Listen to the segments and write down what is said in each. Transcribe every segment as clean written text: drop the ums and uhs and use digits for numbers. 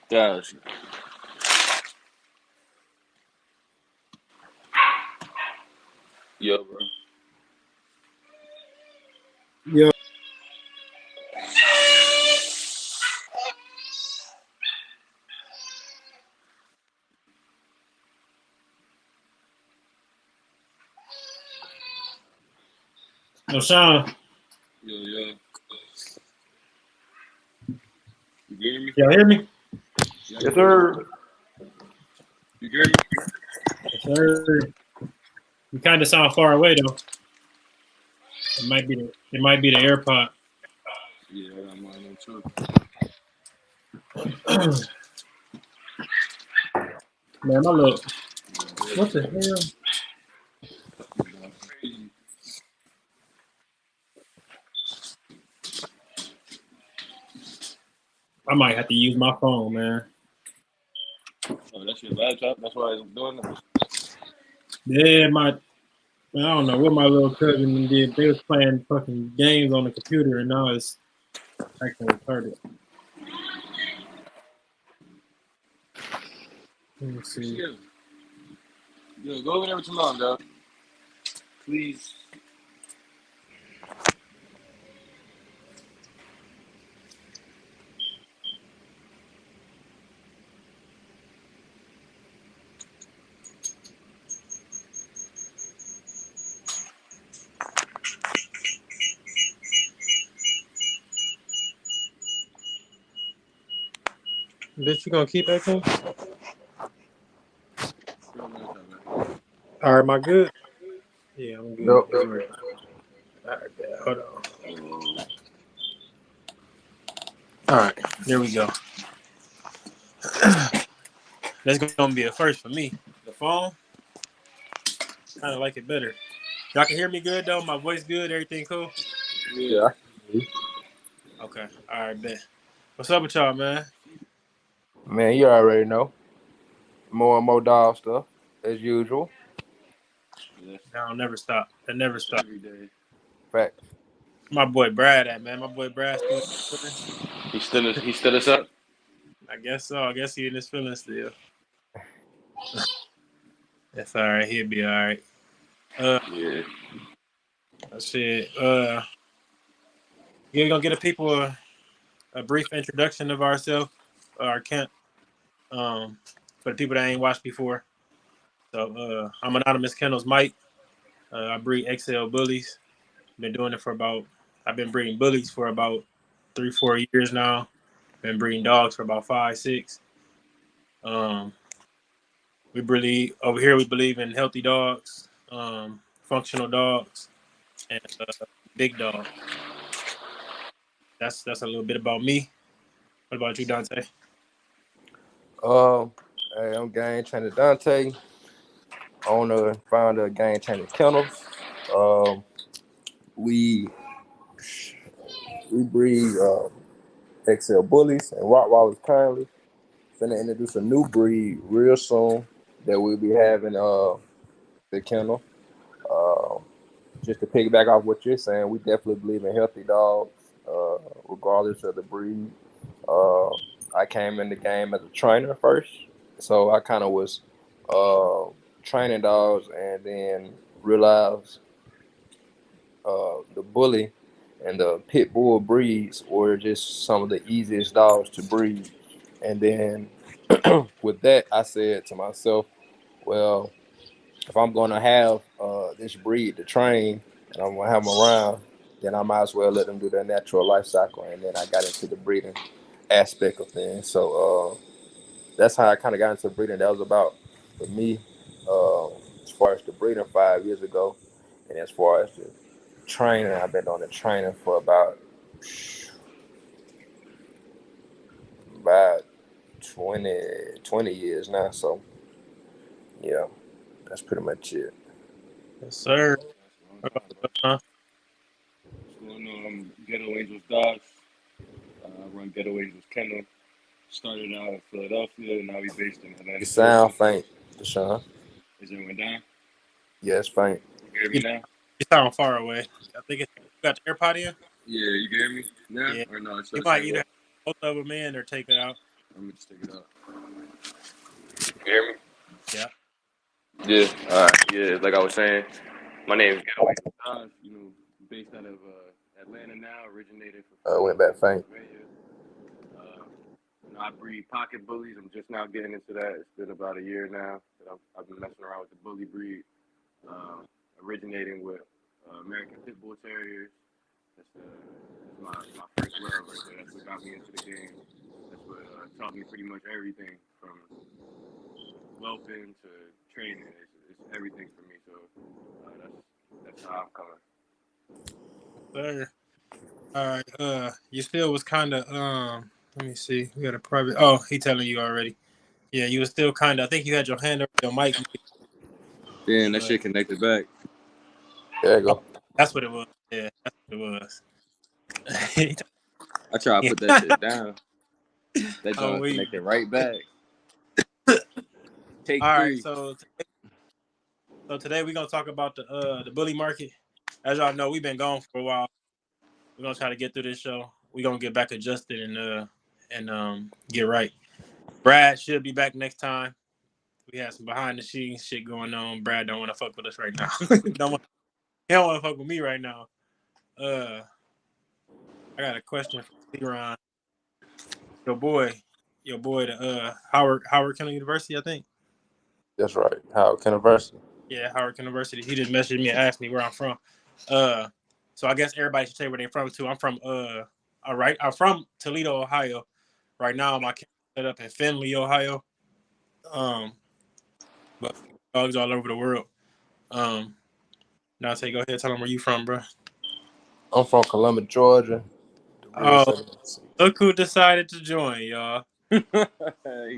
Gosh. Yo, bro. Yo, Sean, Yo. You hear me? y'all hear me? Yeah, Yes, sir. you hear me? Yes, sir. You kind of sound far away though. It might be the AirPod. Yeah, I got mine on too. Man, my look. What the hell? Crazy. I might have to use my phone, man. Oh, that's your laptop? That's why I'm doing it? Yeah, I don't know what my little cousin did. They was playing fucking games on the computer, and now it's acting retarded. Let me see. Yo, go over there with your mom, dog. Please. Bitch, you gonna keep acting? Throw my laptop back. All right, am I good? Yeah, I'm good. Yep. It's working. All right, yeah, hold on. Oh, All right, there we go. That's gonna be a first for me. The phone, kind of like it better. Y'all can hear me good though. My voice good. Everything cool. yeah. Yeah. Okay. All right, bet. What's up with y'all, man? Man, you already know. More and more dog stuff, as usual. Yes. That'll never stop. That never It's stop. every day. Fact. My boy Brad at man. My boy Brad still in his feelings. He stood us up? I guess so. I guess he in his feelings still. That's all right. He'll be all right. Yeah. Shit. You're gonna get a people a brief introduction of ourselves, our camp. For the people that ain't watched before. So I'm Anonymous Kennels Mike. I breed XL bullies. Been doing it for about. I've been breeding bullies for about 3-4 years now. Been breeding dogs for about 5-6. Um, we really over here we believe in healthy dogs, functional dogs, and big dogs. That's a little bit about me. What about you, Dante? Um, hey, I'm Game Changer Dante, owner and founder of Game Changer Kennels. Um, we breed XL bullies and Rottweilers currently. Finna introduce a new breed real soon. that we'll be having the kennel. Uh, just to piggyback off what you're saying, we definitely believe in healthy dogs, regardless of the breed. Uh, I came in the game as a trainer first, so I kind of was uh, training dogs, and then realized the bully and the pit bull breeds were just some of the easiest dogs to breed. And then with that, I said to myself, well, if I'm going to have this breed to train and I'm going to have them around, then I might as well let them do their natural life cycle. And then I got into the breeding aspect of things. So that's how I kind of got into breeding. That was about, for me, as far as the breeding 5 years ago. And as far as the training, I've been doing the training for about 20 years now. So, yeah, that's pretty much it. Yes, sir. What about you, huh? What's going on? Ghetto Angels Dogs. I run Ghetto Angels Kennel. Started out in Philadelphia, now we based in You Atlanta, sound Georgia. faint, Deshaun. Is everyone down? Yes, faint. You hear me You, now? you sound far away. I think you got the AirPod in. Yeah, you can hear me now? Yeah, Or no, it's still you the might same either way? have both of them in or take it out. Let me just take it out. You hear me? Yeah. Yeah, alright, yeah, like I was saying, my name is Ghetto Angels Dogs, based out of Atlanta now, originated from Went back Philadelphia, faint. Pennsylvania. I breed pocket bullies. I'm just now getting into that. It's been about a year now that I've been messing around with the bully breed, uh, originating with American Pit Bull Terriers. That's my first love right there. That's what got me into the game. That's what taught me pretty much everything from whelping to training. It's everything for me. So that's how I'm coming. Sir. All right. You still was kind of Let me see. We got a private. Oh, he telling you already. Yeah, you was still kind of. I think you had your hand over your mic. Damn, that But shit connected back. There you oh, go. that's what it was. Yeah, that's what it was. I try to Yeah. put that shit down. That Oh, joint we. connected right back. Take All right. 3. So today we're gonna talk about the bully market. As y'all know, we've been gone for a while. We're gonna try to get through this show. We're gonna get back adjusted and get right. Brad should be back next time. We had some behind the scenes shit going on. Brad don't want to fuck with us right now. He don't want to fuck with me right now. I got a question for T-Ron. Your boy, the Howard Kennel University, I think. That's right. Howard University. Yeah, Howard University. He just messaged me and asked me where I'm from. So I guess everybody should say where they're from too. I'm from I'm from Toledo, Ohio. Right now, my camp set up in Findlay, Ohio. But dogs all over the world. Now, go ahead, tell them where you from, bro. I'm from Columbus, Georgia. The real Oh, 76. look who decided to join, y'all. He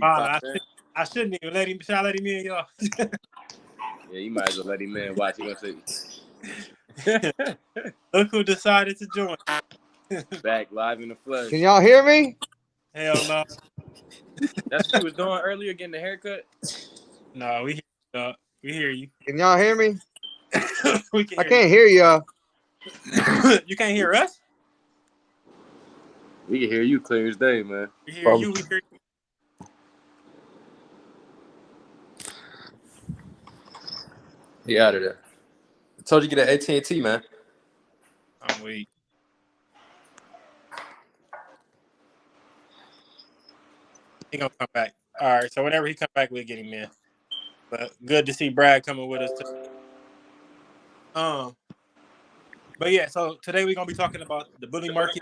Wow, popped in. I shouldn't even let him. Should I let him in, y'all? Yeah, you might as well let him in. Watch, he gonna say. Look who decided to join. Back live in the flesh. Can y'all hear me? Hell no. That's what you was doing earlier, getting the haircut. No, we hear you, dog. We hear you. Can y'all hear me? We can I hear can't hear y'all. you. You can't hear us? We can hear you clear as day, man. We hear you. We hear you. He out of there. I told you to get an AT&T, man. I'm weak. He gonna come back. All right. So whenever he come back, we'll get him in. But good to see Brad coming with us too. But yeah, so today we're gonna be talking about the bully market,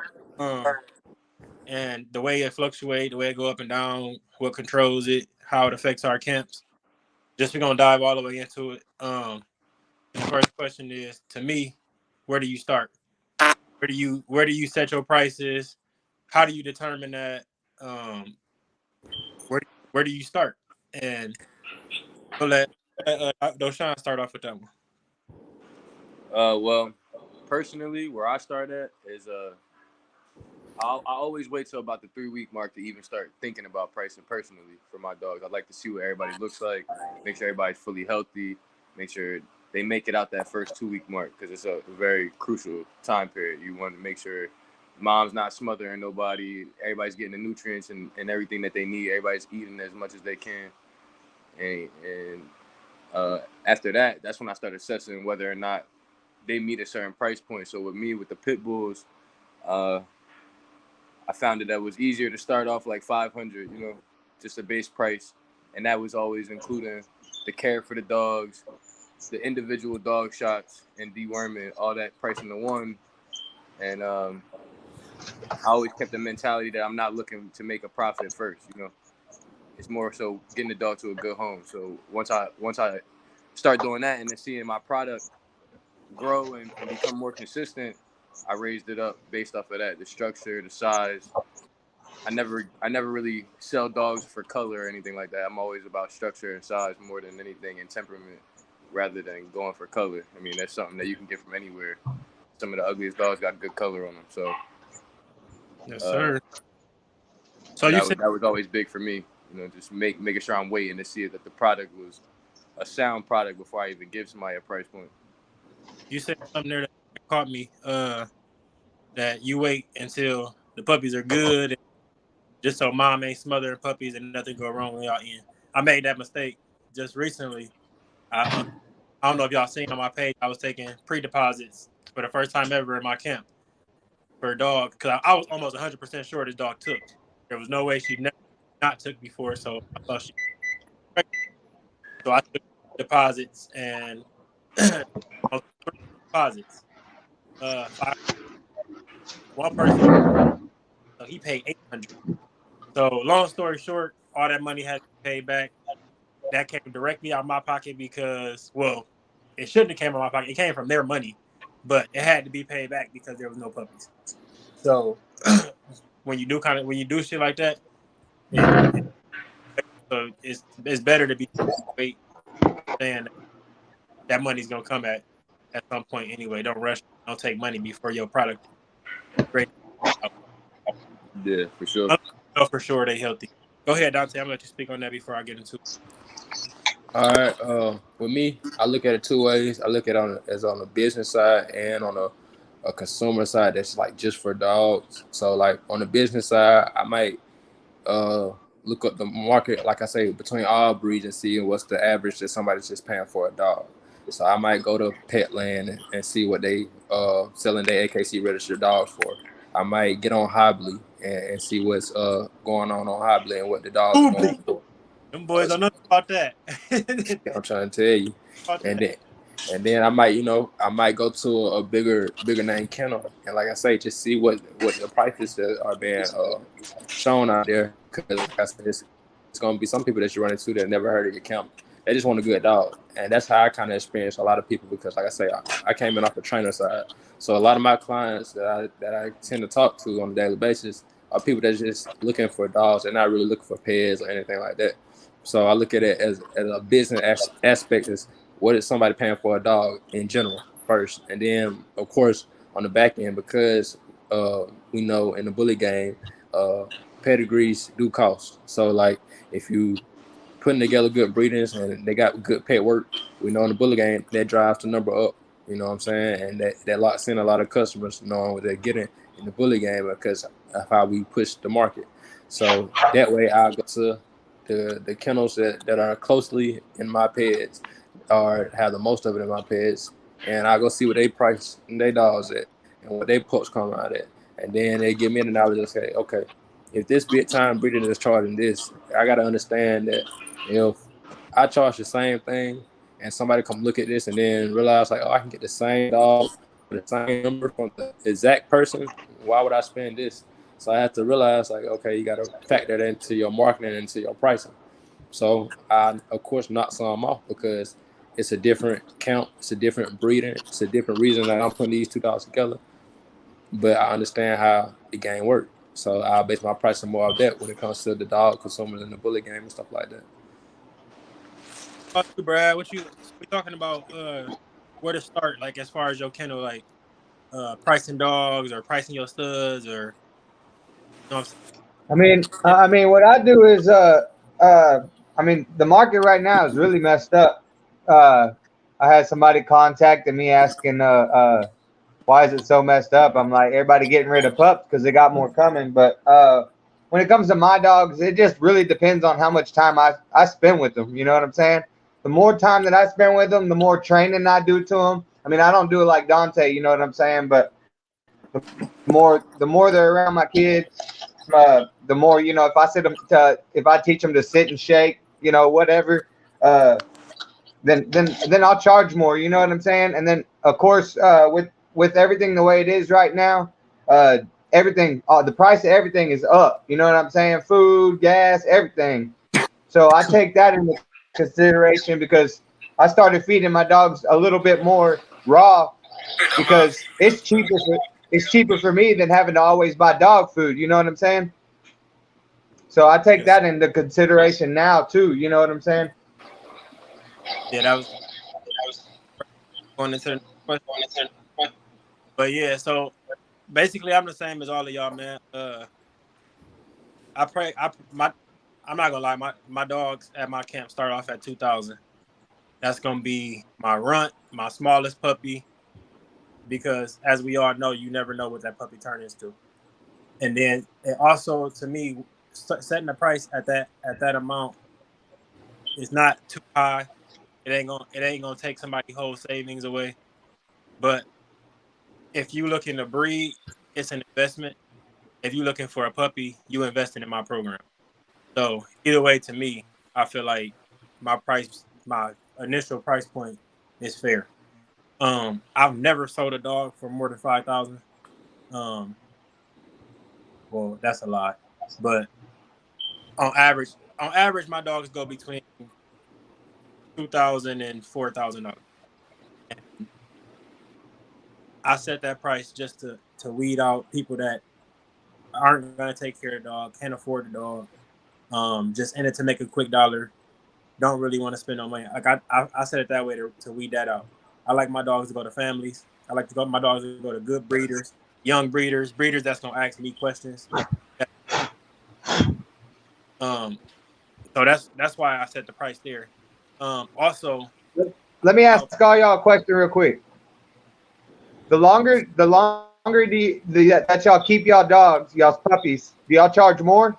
and the way it fluctuates, the way it go up and down, what controls it, how it affects our camps. Just we're gonna dive all the way into it. And the first question is, to me, where do you start? Where do you set your prices? How do you determine that? Where do you start? And we'll let Doshan start off with that one. Well, personally, where I start at is I always wait till about the 3-week mark to even start thinking about pricing personally for my dogs. I'd like to see what everybody looks like, make sure everybody's fully healthy, make sure they make it out that first 2-week mark because it's a very crucial time period. You want to make sure mom's not smothering nobody, everybody's getting the nutrients and everything that they need, everybody's eating as much as they can. And after that, that's when I started assessing whether or not they meet a certain price point. So with me, with the pit bulls, I found that was easier to start off like 500, just a base price, and that was always including the care for the dogs, the individual dog shots and deworming, all that price into one. And I always kept the mentality that I'm not looking to make a profit first. It's more so getting the dog to a good home. So once I start doing that and then seeing my product grow and become more consistent, I raised it up based off of that, the structure, the size. I never really sell dogs for color or anything like that. I'm always about structure and size more than anything, and temperament rather than going for color. I mean, that's something that you can get from anywhere. Some of the ugliest dogs got good color on them. So Yes, sir. So that was always big for me. Just making sure I'm waiting to see that the product was a sound product before I even give somebody a price point. You said something there that caught me. That you wait until the puppies are good, just so mom ain't smothering puppies and nothing go wrong when y'all in. I made that mistake just recently. I don't know if y'all seen on my page. I was taking pre-deposits for the first time ever in my camp for a dog because I was almost 100% sure this dog took. There was no way she never not took before, so I thought she. So I took deposits and deposits. One person, so he paid $800. So long story short, all that money had to be paid back. That came directly out of my pocket because, well, it shouldn't have came out of my pocket. It came from their money, but it had to be paid back because there was no puppies. So when you do shit like that, so it's better to be wait, saying that money's gonna come at some point anyway. Don't rush. Don't take money before your product is great. Yeah, for sure. I know for sure they healthy. Go ahead, Dante. I'm gonna let you speak on that before I get into it. All right. With me, I look at it two ways. I look at it as on the business side and on a consumer side that's like just for dogs. So like on the business side, I might look up the market, like I say, between all breeds and see what's the average that somebody's just paying for a dog. So I might go to Petland and see what they selling their AKC registered dogs for. I might get on Hobley and see what's going on Hobley and what the dogs are going for. Them boys don't know about that. I'm trying to tell you. And then I might go to a bigger name kennel and like I say, just see what the prices that are being shown out there. Because like I said, it's gonna be some people that you run into that never heard of your camp. They just want a good dog, and that's how I kind of experienced a lot of people. Because like I say, I came in off the trainer side, so a lot of my clients that I tend to talk to on a daily basis are people that's just looking for dogs. They're not really looking for pets or anything like that. So I look at it as a business aspect is what is somebody paying for a dog in general first, and then of course on the back end because we know in the bully game pedigrees do cost. So like if you putting together good breeders and they got good pet work, we know in the bully game that drives the number up. You know what I'm saying? And that locks in a lot of customers knowing what they're getting in the bully game because of how we push the market. So that way I'll go to the kennels that are closely in my peds or have the most of it in my peds, and I go see what they price and they dogs at and what they pups come out at, and then they give me the knowledge and say, okay, if this big time breeder is charging this, I gotta understand that if I charge the same thing and somebody come look at this and then realize like, oh, I can get the same dog for the same number from the exact person, why would I spend this? So I have to realize like, okay, you got to factor that into your marketing and into your pricing. So I, of course, knock some off because it's a different count, it's a different breeding, it's a different reason that I'm putting these two dogs together. But I understand how the game works. So I base my pricing more of that when it comes to the dog consumers in the bully game and stuff like that. Brad, we talking about where to start, like as far as your kennel, like pricing dogs or pricing your studs or You know what I mean, what I do is, I mean, the market right now is really messed up. Uh, I had somebody contacting me asking, why is it so messed up? I'm like, everybody getting rid of pups because they got more coming. But when it comes to my dogs, it just really depends on how much time I spend with them. You know what I'm saying? The more time that I spend with them, the more training I do to them. I mean, I don't do it like Dante. You know what I'm saying? But the more they're around my kids, the more if I teach them to sit and shake, whatever, uh, then I'll charge more. You know what I'm saying? And then of course, with everything the way it is right now, everything, the price of everything is up. You know what I'm saying? Food, gas, everything. So I take that into consideration because I started feeding my dogs a little bit more raw because it's cheaper for me than having to always buy dog food. You know what I'm saying? So I take Yes. that into consideration now too. You know what I'm saying? Yeah, that was going into the next question. But yeah, so basically, I'm the same as all of y'all, man. I pray. I'm not gonna lie. My dogs at my camp start off at 2,000. That's gonna be my runt, my smallest puppy, because as we all know, you never know what that puppy turns into. And then it also, to me, setting the price at that amount is not too high. It ain't gonna take somebody's whole savings away. But if you looking to breed, it's an investment. If you're looking for a puppy, you investing in my program. So either way, to me, I feel like my initial price point is fair. I've never sold a dog for more than 5,000. Um, well, that's a lie, but on average, my dogs go between 2,000 and $4,000. I set that price just to weed out people that aren't gonna take care of the dog, can't afford the dog, just in it to make a quick dollar, don't really want to spend no money. Like I said it that way to weed that out. I like my dogs to go to families. I like to go my dogs to go to good breeders, young breeders that's gonna ask me questions. Um, so that's why I set the price there. Also, Let me I'll, ask all y'all a question real quick. The longer that y'all keep y'all dogs, y'all's puppies, do y'all charge more?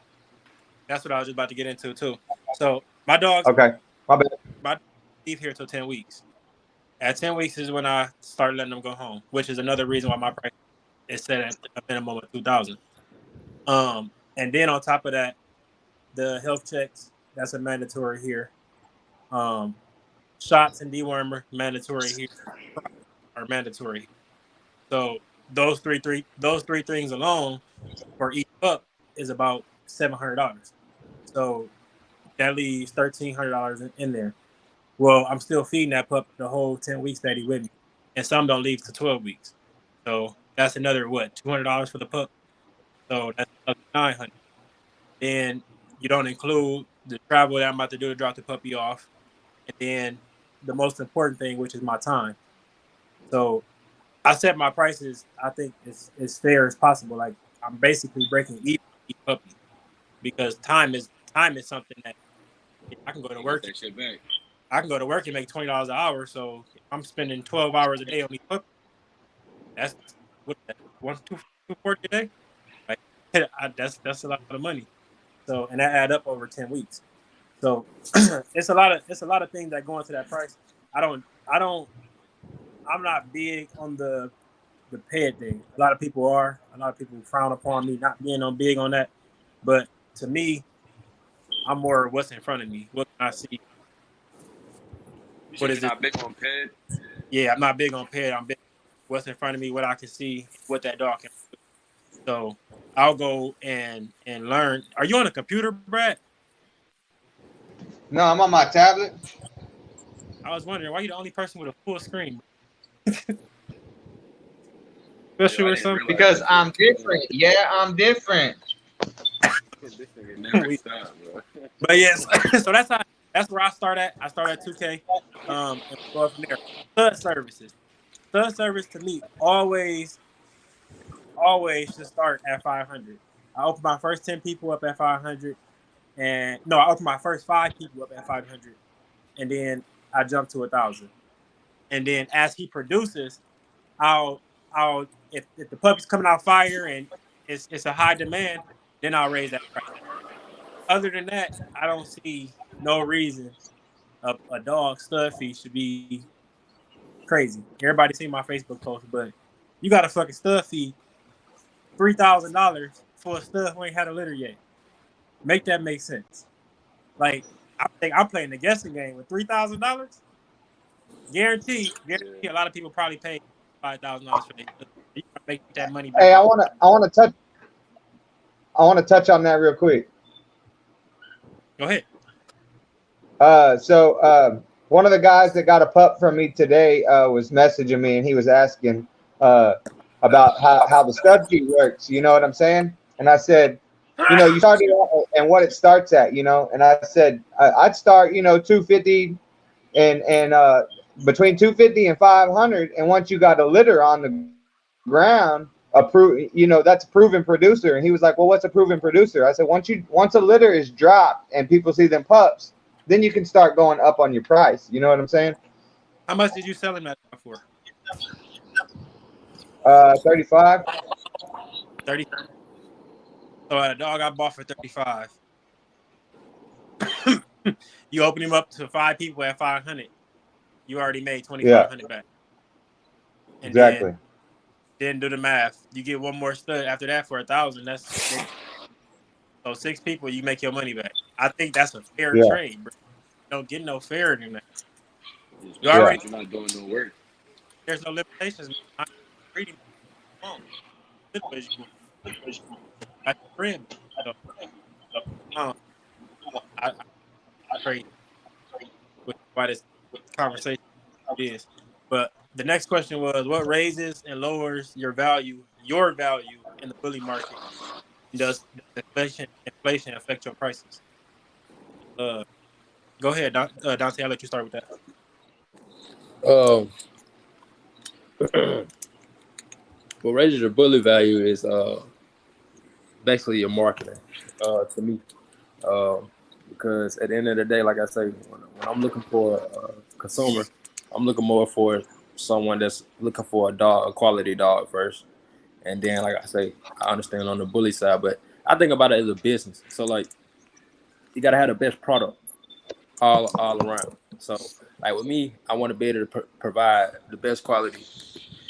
that's what I was just about to get into too. So my dogs, Okay, my bad. my dogs leave here till 10 weeks. At 10 weeks is when I start letting them go home, which is another reason why my price is set at a minimum of 2,000. And then on top of that, the health checks, that's a mandatory here. Um, shots and dewormer mandatory here are mandatory. So those three things alone for each pup is about $700. So that leaves $1,300 in there. Well, I'm still feeding that pup the whole 10 weeks that he with me, and some don't leave to 12 weeks. So that's another what $200 for the pup. So that's another 900. Then you don't include the travel that I'm about to do to drop the puppy off, and then the most important thing, which is my time. So I set my prices. I think it's as fair as possible. Like I'm basically breaking even on each puppy because time is something that I can go to You get work. that shit back. I can go to work and make $20 an hour. So if I'm spending 12 hours a day on each puppy, that's what that one two 240 a day. Like that's a lot of money. So and that add up over 10 weeks. So it's a lot of things that go into that price. I don't I'm not big on the pay thing. A lot of people are. A lot of people frown upon me not being on big on that. But to me, I'm more what's in front of me. What can I see? You What said is you're this? not big on ped. Yeah, I'm not big on pay. I'm big what's in front of me, what I can see, what that dog can do. So I'll go and learn. Are you on a computer, Brad? No, I'm on my tablet I was wondering why you the only person with a full screen. Yo, Special I or didn't something? realize because that shit I'm was different. Yeah, I'm different. this nigga never We stop, bro. But yes, so that's where I start at. I start at 2K, and go up from there. Stud services. Stud service to me always should start at 500. I opened my first 10 people up at 500, and no, I opened my first 5 people up at 500, and then I jumped to 1,000. And then as he produces, I'll if the puppy's coming out fire and it's a high demand, then I'll raise that price. Other than that, I don't see no reason a dog stud fee should be crazy. Everybody seen my Facebook post, but you got a fucking stud fee $3,000 for a stud who ain't had a litter yet. Make that make sense. Like I think I'm playing the guessing game with $3,000. Guarantee. A lot of people probably pay $5,000 for it. You gotta make that money back. Hey, I wanna touch on that real quick. Go ahead. So one of the guys that got a pup from me today was messaging me, and he was asking about how the stud fee works. You know what I'm saying? And I said, you started out and what it starts at, and I said I'd start, $250 and between $250 and $500, and once you got a litter on the ground, that's a proven producer. And he was like, well, what's a proven producer? I said, once a litter is dropped and people see them pups, then you can start going up on your price. You know what I'm saying? How much did you sell him that for? 35. 30. So a dog I bought for 35. You open him up to 5 people at 500. You already made 2,500 back. And exactly. Then do the math. You get one more stud after that for 1,000. So 6 people, you make your money back. I think that's a fair trade, bro. You don't get no fairer than that. You're not doing no work. There's no limitations. I'm reading. I agree with why this conversation is. But the next question was, what raises and lowers your value in the bully market? Does inflation affect your prices? Go ahead, Dante. I'll let you start with that. What raises your bully value is basically your marketing to me. Because at the end of the day, like I say, when I'm looking for a consumer, I'm looking more for someone that's looking for a quality dog first. And then, like I say, I understand on the bully side, but I think about it as a business. So, like, you got to have the best product all around. So, like with me, I want to be able to provide the best quality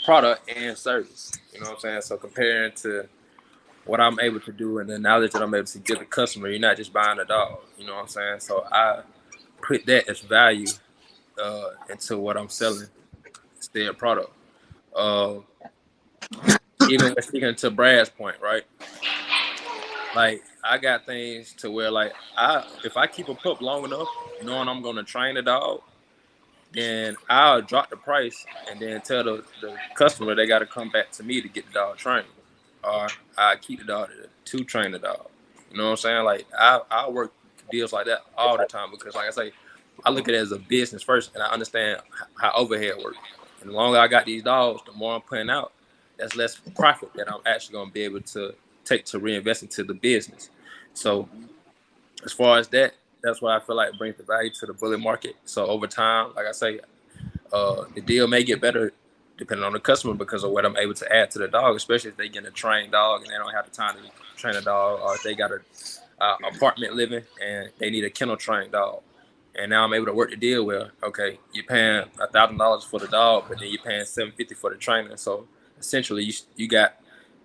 product and service. You know what I'm saying? So, comparing to what I'm able to do and the knowledge that I'm able to give the customer, you're not just buying a dog. You know what I'm saying? So, I put that as value into what I'm selling, instead product. Even when speaking to Brad's point, right? Like, I got things to where, like, if I keep a pup long enough, knowing I'm going to train the dog, then I'll drop the price and then tell the customer they got to come back to me to get the dog trained. Or I keep the dog to train the dog. You know what I'm saying? Like, I work deals like that all the time because, like I say, I look at it as a business first, and I understand how overhead works. And the longer I got these dogs, the more I'm putting out, that's less profit that I'm actually going to be able to take to reinvest into the business. So as far as that, that's what I feel like brings the value to the bully market. So over time, like I say, the deal may get better depending on the customer because of what I'm able to add to the dog, especially if they get a trained dog and they don't have the time to train a dog, or if they got a apartment living and they need a kennel trained dog. And now I'm able to work the deal where, okay, you're paying $1,000 for the dog, but then you're paying $750 for the trainer. So essentially, you got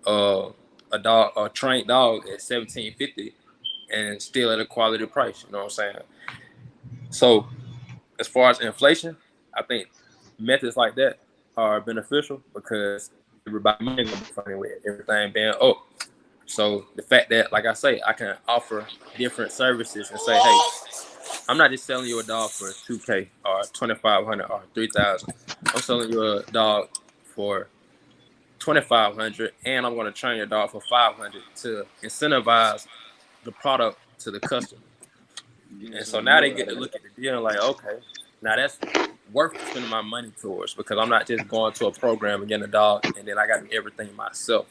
a trained dog at $1,750 and still at a quality price. You know what I'm saying? So as far as inflation, I think methods like that are beneficial because everybody money gonna be funny with everything being up. So the fact that, like I say, I can offer different services and say, hey, I'm not just selling you a dog for $2,000 or $2,500 or $3,000. I'm selling you a dog for $2,500, and I'm going to train your dog for $500 to incentivize the product to the customer. And so now they get to look at the deal and like, okay, now that's worth spending my money towards because I'm not just going to a program and getting a dog and then I got to do everything myself.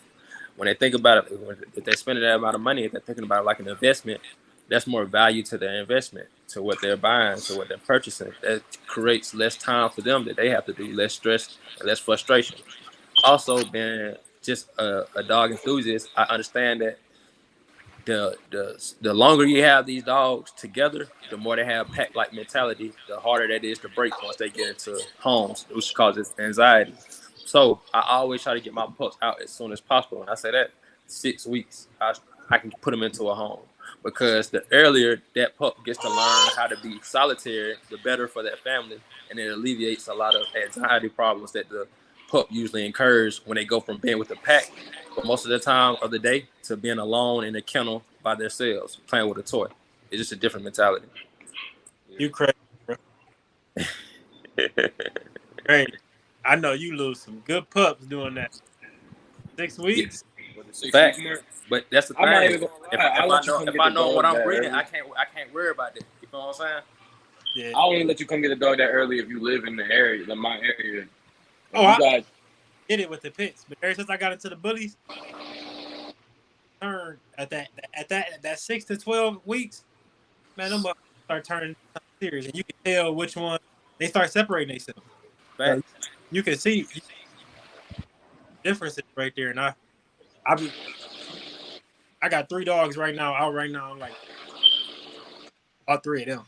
when they think about it, if they're spending that amount of money, if they're thinking about it like an investment, that's more value to their investment, to what they're buying, to what they're purchasing. That creates less time for them that they have to do, less stress and less frustration. Also, being just a dog enthusiast, I understand that the longer you have these dogs together, the more they have pack like mentality, the harder that is to break once they get into homes, which causes anxiety. So I always try to get my pups out as soon as possible. And I say that 6 weeks, I can put them into a home, because the earlier that pup gets to learn how to be solitary, the better for that family, and it alleviates a lot of anxiety problems that the pup usually incurs when they go from being with the pack for most of the time of the day to being alone in a kennel by themselves playing with a toy. It's just a different mentality. You crazy, bro. Great. I know you lose some good pups doing that. 6 weeks. With the 6 Fact. week mark. But that's the I'm not thing. even gonna If lie. I'll let you I come if get I the know dog what I'm that breeding, early. I can't worry about that. You know what I'm saying? Yeah. I only let you come get a dog that early if you live in the area, my area. If Oh, you I got did it with the pits, but ever since I got into the bullies, turn at that 6 to 12 weeks, man, them bucks start turning serious, and you can tell which one they start separating themselves. So Facts. you can see differences right there. And I got 3 dogs right now out right now. I'm like all 3 of them.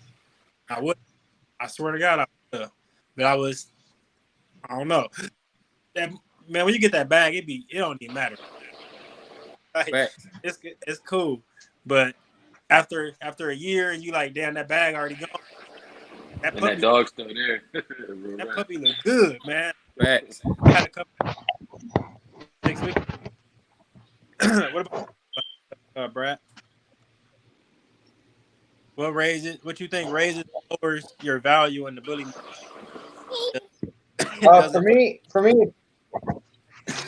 I swear to God, I would. But I don't know. That man, when you get that bag, it don't even matter. Like, Facts. it's cool, but after a year, and you like, damn, that bag already gone. That and that puppy, dog's still there. that puppy look good, man. Facts. Had a couple 6 weeks. What about Brad? What you think raises or lowers your value in the bully market?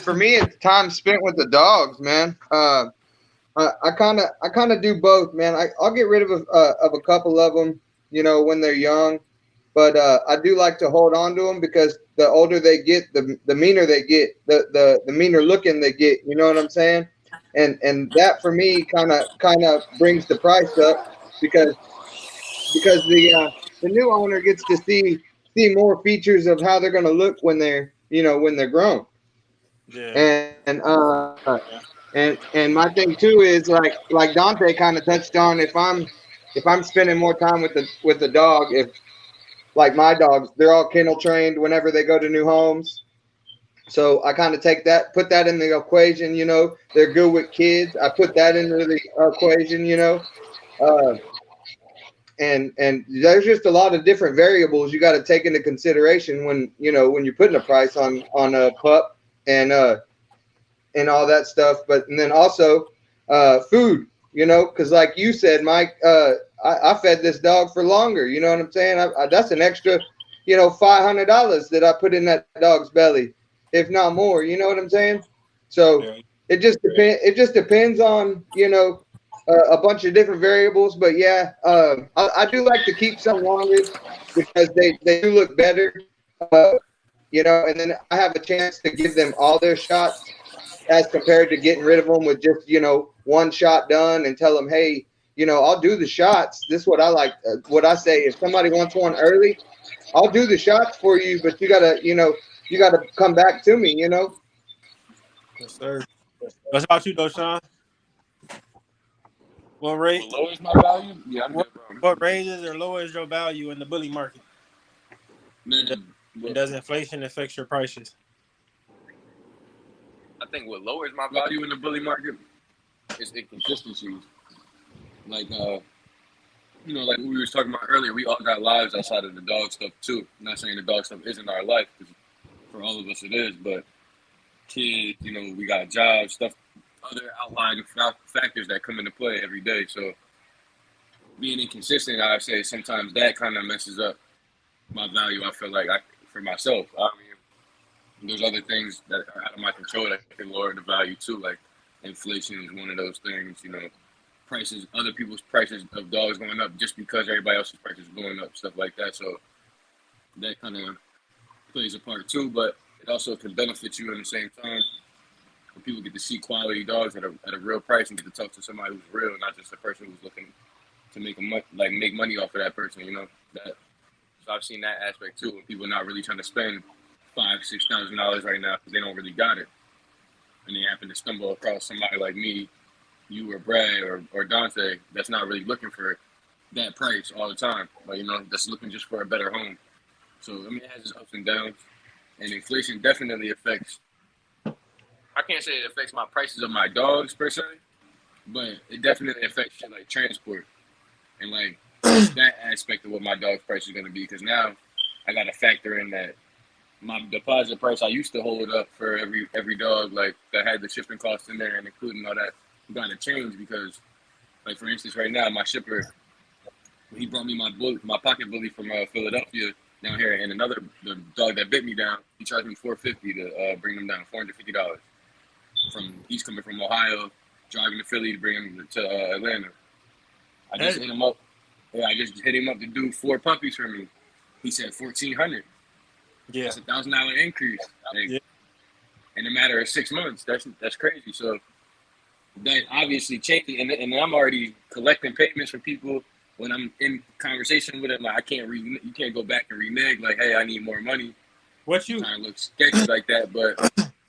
For me, it's time spent with the dogs, man. I kind of do both, man. I'll get rid of a couple of them, you know, when they're young, but I do like to hold on to them, because the older they get, the meaner they get, the meaner looking they get. You know what I'm saying? And that for me kind of brings the price up, because the new owner gets to see more features of how they're going to look when they're grown. Yeah. And and my thing too is like Dante kind of touched on, if I'm spending more time with the dog, if like my dogs, they're all kennel trained whenever they go to new homes. So I kind of put that in the equation, you know. They're good with kids. I put that into the equation, you know. Uh, and there's just a lot of different variables you got to take into consideration when you're putting a price on a pup and all that stuff. But and then also food, you know, because like you said, Mike, I fed this dog for longer. You know what I'm saying? That's an extra, $500 that I put in that dog's belly, if not more. You know what I'm saying? So it just depends. It just depends on a bunch of different variables. But yeah, I do like to keep some longer, because they do look better. And then I have a chance to give them all their shots, as compared to getting rid of them with just one shot done, and tell them, hey, I'll do the shots. This is what I like. What I say, if somebody wants one early, I'll do the shots for you, but you gotta come back to me. Yes, sir. What's about you, though, Sean? What rate? What lowers my value? Yeah, I'm good, bro. What raises or lowers your value in the bully market? Man, And does inflation affect your prices? I think what lowers my value in the bully market is inconsistencies. Like like we were talking about earlier, we all got lives outside of the dog stuff too. I'm not saying the dog stuff isn't our life, because for all of us it is, but kids, we got jobs, stuff, other outlying factors that come into play every day. So being inconsistent, I say sometimes that kind of messes up my value. I feel like for myself, I mean, there's other things that are out of my control that can lower the value too. Like inflation is one of those things. Prices, other people's prices of dogs going up just because everybody else's prices going up, stuff like that. So that kind of plays a part too, but it also can benefit you at the same time. where people get to see quality dogs at a real price and get to talk to somebody who's real, not just a person who's looking to make money off of that person. You know that. So I've seen that aspect too, when people not really trying to spend $5,000-$6,000 right now because they don't really got it, and they happen to stumble across somebody like me, you or Brad or Dante that's not really looking for that price all the time, but that's looking just for a better home. So I mean, it has its ups and downs, and inflation definitely affects. I can't say it affects my prices of my dogs per se, but it definitely affects shit like transport and like that aspect of what my dog's price is gonna be. Because now I got to factor in that my deposit price I used to hold up for every dog, like that had the shipping costs in there and including all that, got to change because, like for instance, right now my shipper, he brought me my pocket bully from Philadelphia down here, and the dog that bit me down, he charged me $450 to bring him down, $450. He's coming from Ohio, driving to Philly to bring him to Atlanta. I just hit him up. Yeah, I just hit him up to do 4 puppies for me. He said $1,400. Yeah, That's $1,000 increase. Like, in a matter of 6 months. That's crazy. So that obviously changing, and I'm already collecting payments from people when I'm in conversation with them. Like you can't go back and renege. Like, hey, I need more money. What you kind of looks sketchy like that, but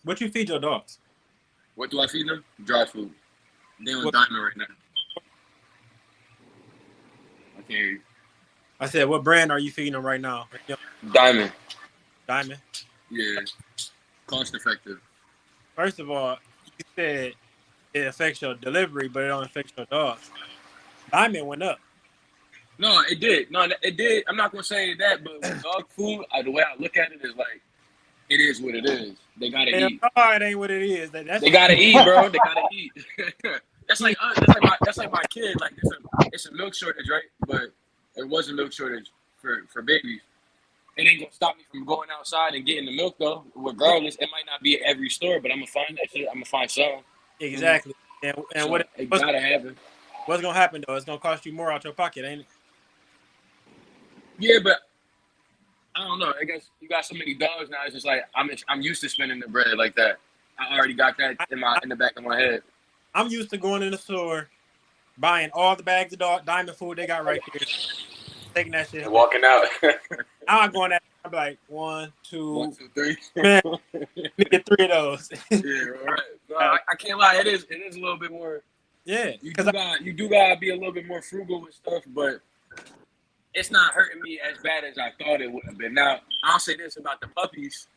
what you feed your dogs? What do I feed them? Dry food. They on Diamond right now. Okay. I said, what brand are you feeding them right now? Diamond. Diamond? Yeah. Cost effective. First of all, you said it affects your delivery, but it don't affect your dogs. Diamond went up. No, it did. No, it did. I'm not going to say that, but with dog food, the way I look at it is like, it is what it is. They got to eat. No, it ain't what it is. They got to eat, bro. They got to eat. That's like my kid. Like, it's a milk shortage, right? But it was a milk shortage for babies. It ain't gonna stop me from going outside and getting the milk though. Regardless, it might not be at every store, but I'm gonna find that shit. I'm gonna find some. Exactly. And so what it gotta happen. What's gonna happen though? It's gonna cost you more out your pocket, ain't it? Yeah, but I don't know. I guess you got so many dogs now. It's just like I'm used to spending the bread like that. I already got that in the back of my head. I'm used to going in the store, buying all the bags of Diamond food they got right there, taking that shit, and walking out. I'm going at. I'm like 1, 2, 1, 2, 3. Man, get 3 of those. Yeah, all right. No, I can't lie. It is a little bit more. Yeah, you do gotta be a little bit more frugal with stuff, but it's not hurting me as bad as I thought it would have been. Now, I'll say this about the puppies.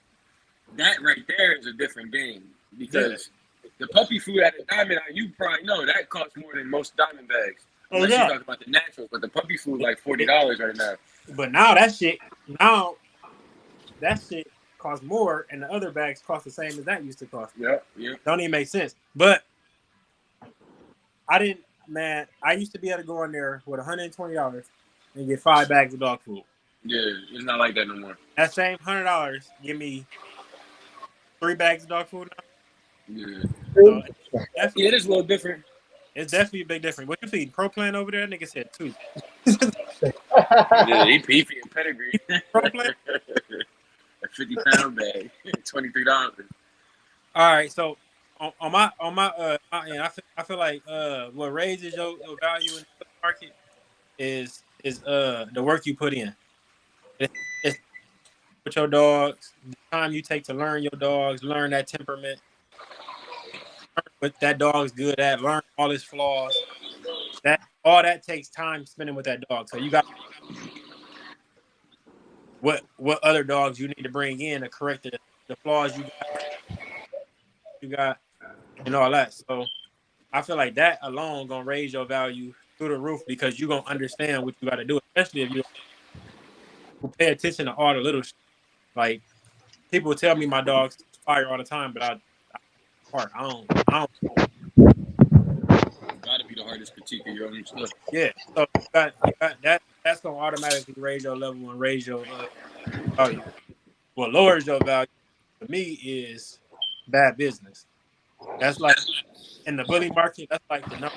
That right there is a different game because the puppy food at the Diamond, you probably know, that costs more than most Diamond bags. Unless you talk about the naturals, but the puppy food like $40 right now. But now that shit costs more, and the other bags cost the same as that used to cost. Yeah. Don't even make sense. But I used to be able to go in there with $120 and get 5 bags of dog food. Yeah, it's not like that no more. That same $100 give me 3 bags of dog food now. Yeah. So it is a little different. It's definitely a big difference. What you feeding? Pro Plan over there? Nigga said 2. Yeah, he feeding pedigree. Pro Plan? A 50-pound bag, $23. All right, so on my end, I feel like what raises your value in the market is the work you put in. It's with your dogs, the time you take to learn your dogs, learn that temperament, learn what that dog's good at, learn all his flaws. All that takes time spending with that dog. So you got what other dogs you need to bring in to correct the flaws you got and all that. So I feel like that alone gonna raise your value through the roof because you're gonna understand what you got to do, especially if you pay attention to all the little shit. Like people tell me my dog's fire all the time, but I don't. Gotta be the hardest critique of your own stuff. Yeah, so you got that. That's gonna automatically raise your level and raise your value. What lowers your value for me is bad business. That's like in the bully market. That's like the number.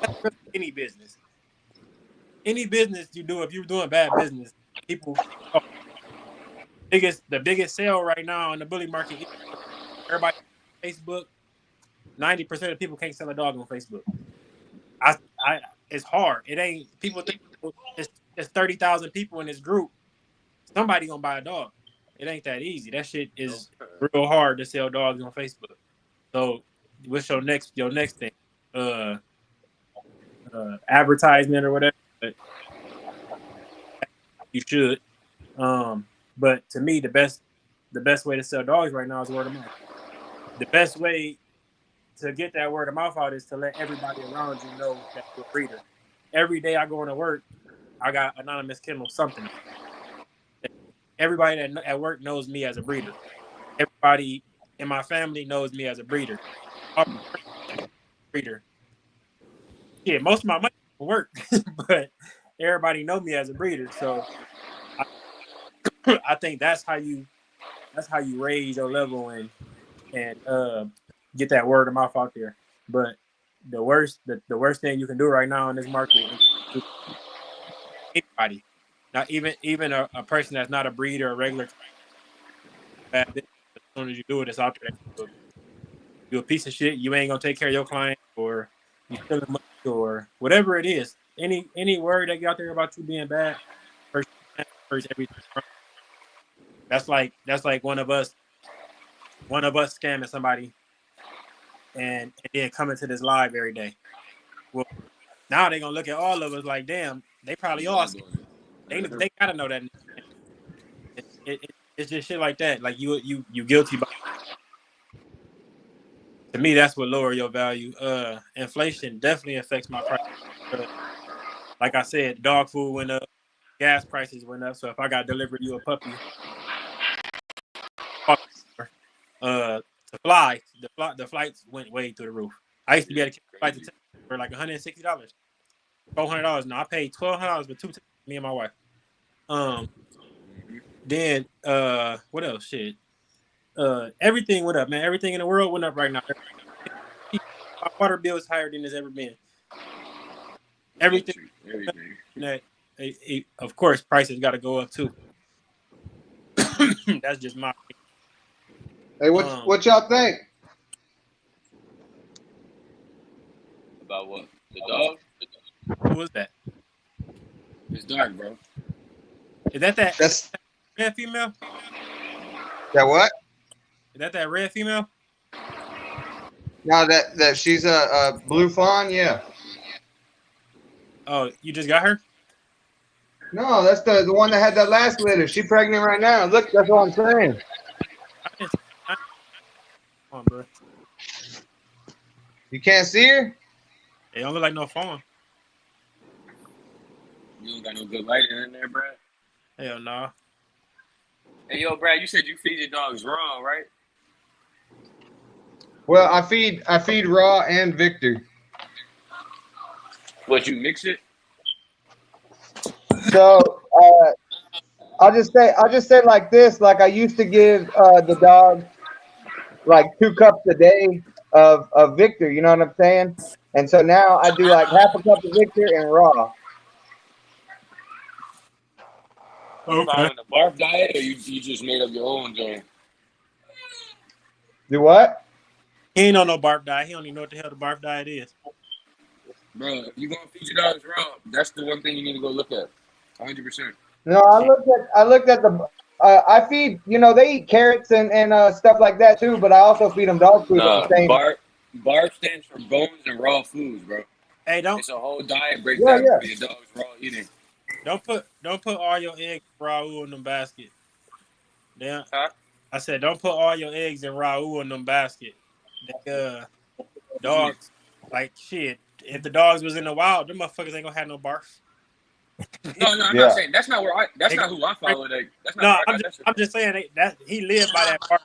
That's really any business. Any business you do, if you're doing bad business, people. The biggest sale right now in the bully market. Everybody Facebook, 90% of people can't sell a dog on Facebook. It's hard. It ain't people think it's 30,000 people in this group. Somebody gonna buy a dog. It ain't that easy. That shit is real hard to sell dogs on Facebook. So, what's your next thing? Advertisement or whatever. But you should. But to me, the best way to sell dogs right now is word of mouth. The best way to get that word of mouth out is to let everybody around you know that you're a breeder. Every day I go into work, I got Anonymous Kennel something. Everybody that at work knows me as a breeder. Everybody in my family knows me as a breeder. Breeder. Yeah, most of my money work, but everybody know me as a breeder. So I think that's how you raise your level and get that word of mouth out there. But the worst thing you can do right now in this market is anybody, not even a person that's not a breeder or a regular. Bad business. As soon as you do it, it's out there. You're a piece of shit. You ain't gonna take care of your client, or you stealing money, or whatever it is. Any word that get out there about you being bad, first everything. That's like one of us scamming somebody and then coming to this live every day. Well, now they're gonna look at all of us like, damn, they probably all they gotta know that. It's just shit like that. Like you guilty by. To me, that's what lower your value. Inflation definitely affects my price. Like I said, dog food went up, gas prices went up. So if I got delivered you a puppy, the flights went way through the roof. I used to be able to catch a flight to Texas for like $160, $400. Now I paid $1,200 for 2 tickets, me and my wife. Then what else? Shit. Everything went up, man. Everything in the world went up right now. My water bill is higher than it's ever been. Everything. Of course, prices got to go up too. That's just my. Hey, what y'all think About what? The dog? Who was that? It's dark, bro. Is that that's red female? that what? Is that red female? Now that she's a blue fawn, yeah. Oh, you just got her? No, that's the one that had that last litter. She pregnant right now. Look, that's what I'm saying. Come on, bro. You can't see her? They don't look like no fawn. You don't got no good lighting in there, Brad? Hell no. Nah. Hey, yo, Brad, you said you feed your dogs raw, right? Well, I feed Raw and Victor. What, you mix it? So I'll just say like this. Like I used to give the dog like 2 cups a day of Victor. You know what I'm saying? And so now I do like half a cup of Victor and Raw. Okay. Following the barf diet, or you just made up your own joint? Do what? He ain't on no barf diet. He don't even know what the hell the barf diet is. Bro, you gonna feed your dogs raw? That's the one thing you need to go look at. 100%. No, I looked at the. I feed. You know, they eat carrots and stuff like that too. But I also feed them dog food. Nah, at the same. barf stands for bones and raw foods, bro. Hey, It's a whole diet breakdown for your dog's raw eating. Don't put all your eggs in Raul in them basket. Damn. Huh? I said don't put all your eggs in Raul in them basket. Dogs, like shit. If the dogs was in the wild, them motherfuckers ain't gonna have no barf. No, I'm not saying that's not where that's not who I follow. That's not. No, I'm just saying that he lived by that barf.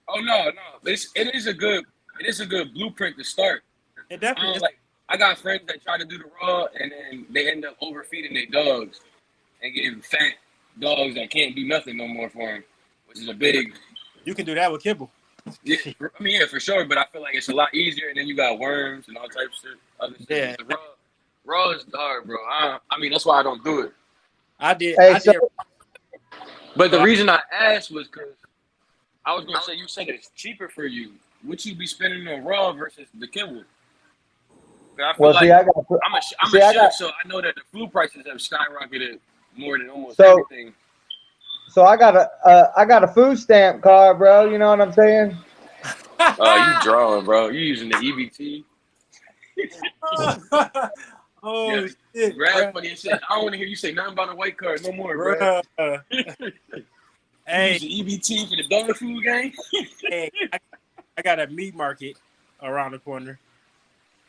Oh no, it is a good blueprint to start. It definitely is. I got friends that try to do the raw and then they end up overfeeding their dogs and getting fat dogs that can't do nothing no more for them, which is a big. You can do that with kibble. Yeah, I mean, yeah, for sure. But I feel like it's a lot easier, and then you got worms and all types of other shit. Yeah. The raw is hard, bro. I mean, that's why I don't do it. I did. But the reason I asked was because I was gonna say you said it's cheaper for you. what you be spending on raw versus the kibble? I feel Well, like see, I got I'm a see, I chef, got so I know that the food prices have skyrocketed more than almost so everything. I got a food stamp card, bro. You know what I'm saying? You drawing, bro? You using the EBT? Yeah, Oh shit, Brad, bruh. funny as shit. I don't want to hear you say nothing about a white card no more, Brad. Bruh. You Hey, using EBT for the dog food game? hey, I got a meat market around the corner.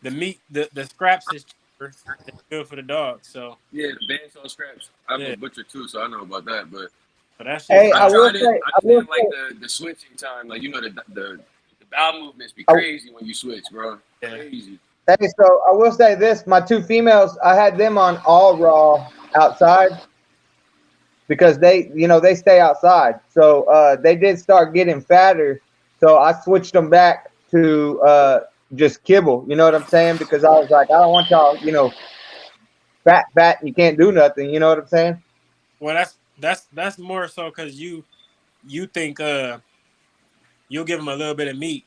The meat, the scraps is cheaper. It's good for the dogs. So Yeah, the bandsaw scraps. I'm yeah, a butcher too, so I know about that. But so that shit's Hey, I I will tried it. say, I I just will didn't like say, the switching time. Like the bowel movements be I, crazy when you switch, bro. yeah. Crazy. hey, so I will say this: my two females, I had them on all raw outside because they stay outside. So they did start getting fatter. So I switched them back to just kibble. You know what I'm saying? Because I was like, I don't want y'all, fat. You can't do nothing. You know what I'm saying? Well, that's more so because you think you'll give them a little bit of meat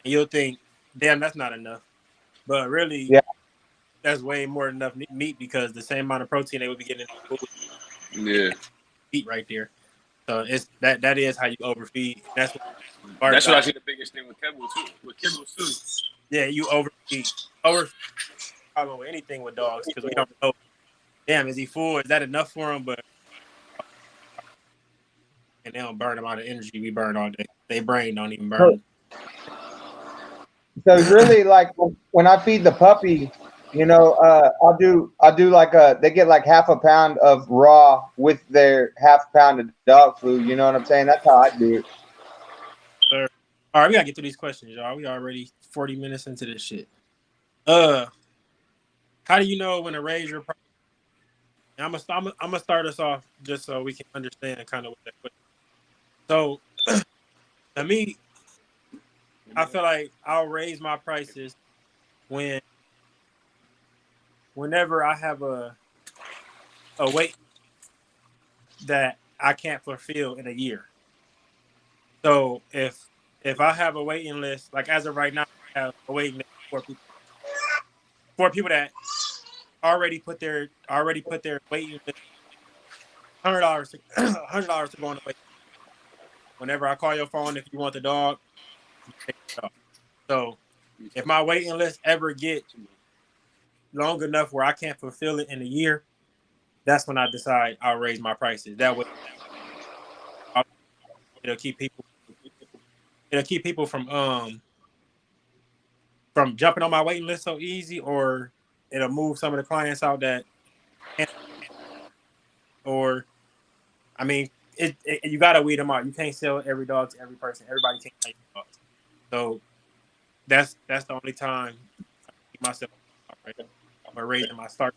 and you'll think, damn, that's not enough. But really, Yeah. that's way more than enough meat because the same amount of protein they would be getting in the food Yeah, meat right there. So it's that is how you overfeed. That's what that's what I dog. see the biggest thing with kibble too. With kibble too. Yeah, you overfeed. Overfeed problem with anything with dogs because we don't know. Damn, is he full? Is that enough for him? But and they don't burn a lot of energy we burn all day. Their brain don't even So, burn. so really, like when I feed the puppy, I'll do like they get like half a pound of raw with their half pound of dog food. You know what I'm saying? That's how I do it. Sir. All right, we gotta get through these questions, y'all. We already 40 minutes into this shit. How do you know when to raise your price? I'm gonna start us off just so we can understand kind of what that question. So to me, I feel like I'll raise my prices whenever I have a weight that I can't fulfill in a year. So if I have a waiting list, like as of right now, I have a waiting list for people that already put their waiting list $100 $100 to go on the wait. Whenever I call your phone, if you want the dog, you take the dog. So if my waiting list ever get long enough where I can't fulfill it in a year, that's when I decide I'll raise my prices. That way, it'll keep people it'll keep people from jumping on my waiting list so easy, or it'll move some of the clients out that can't, or I mean, you gotta weed them out. You can't sell every dog to every person. Everybody can't take dogs. So that's the only time I keep myself right by raising my start.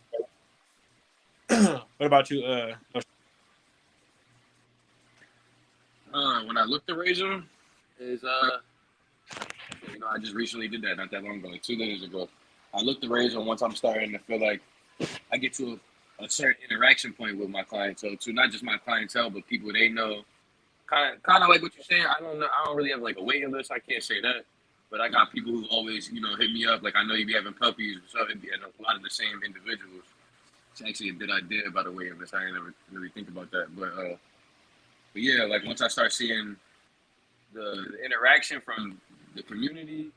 What about you? When I looked to raise them, is I just recently did that not that long ago, like 2 days ago. I looked to raise them once I'm starting to feel like I get to a certain interaction point with my clientele too, not just my clientele, but people they know. Kind of like what you're saying. I don't know. I don't really have like a waiting list. I can't say that, but I got people who always hit me up. Like I know you be having puppies, so it'd be a lot of the same individuals. It's actually a good idea about the waiting list. I didn't ever really think about that, but yeah, like once I start seeing the interaction from the community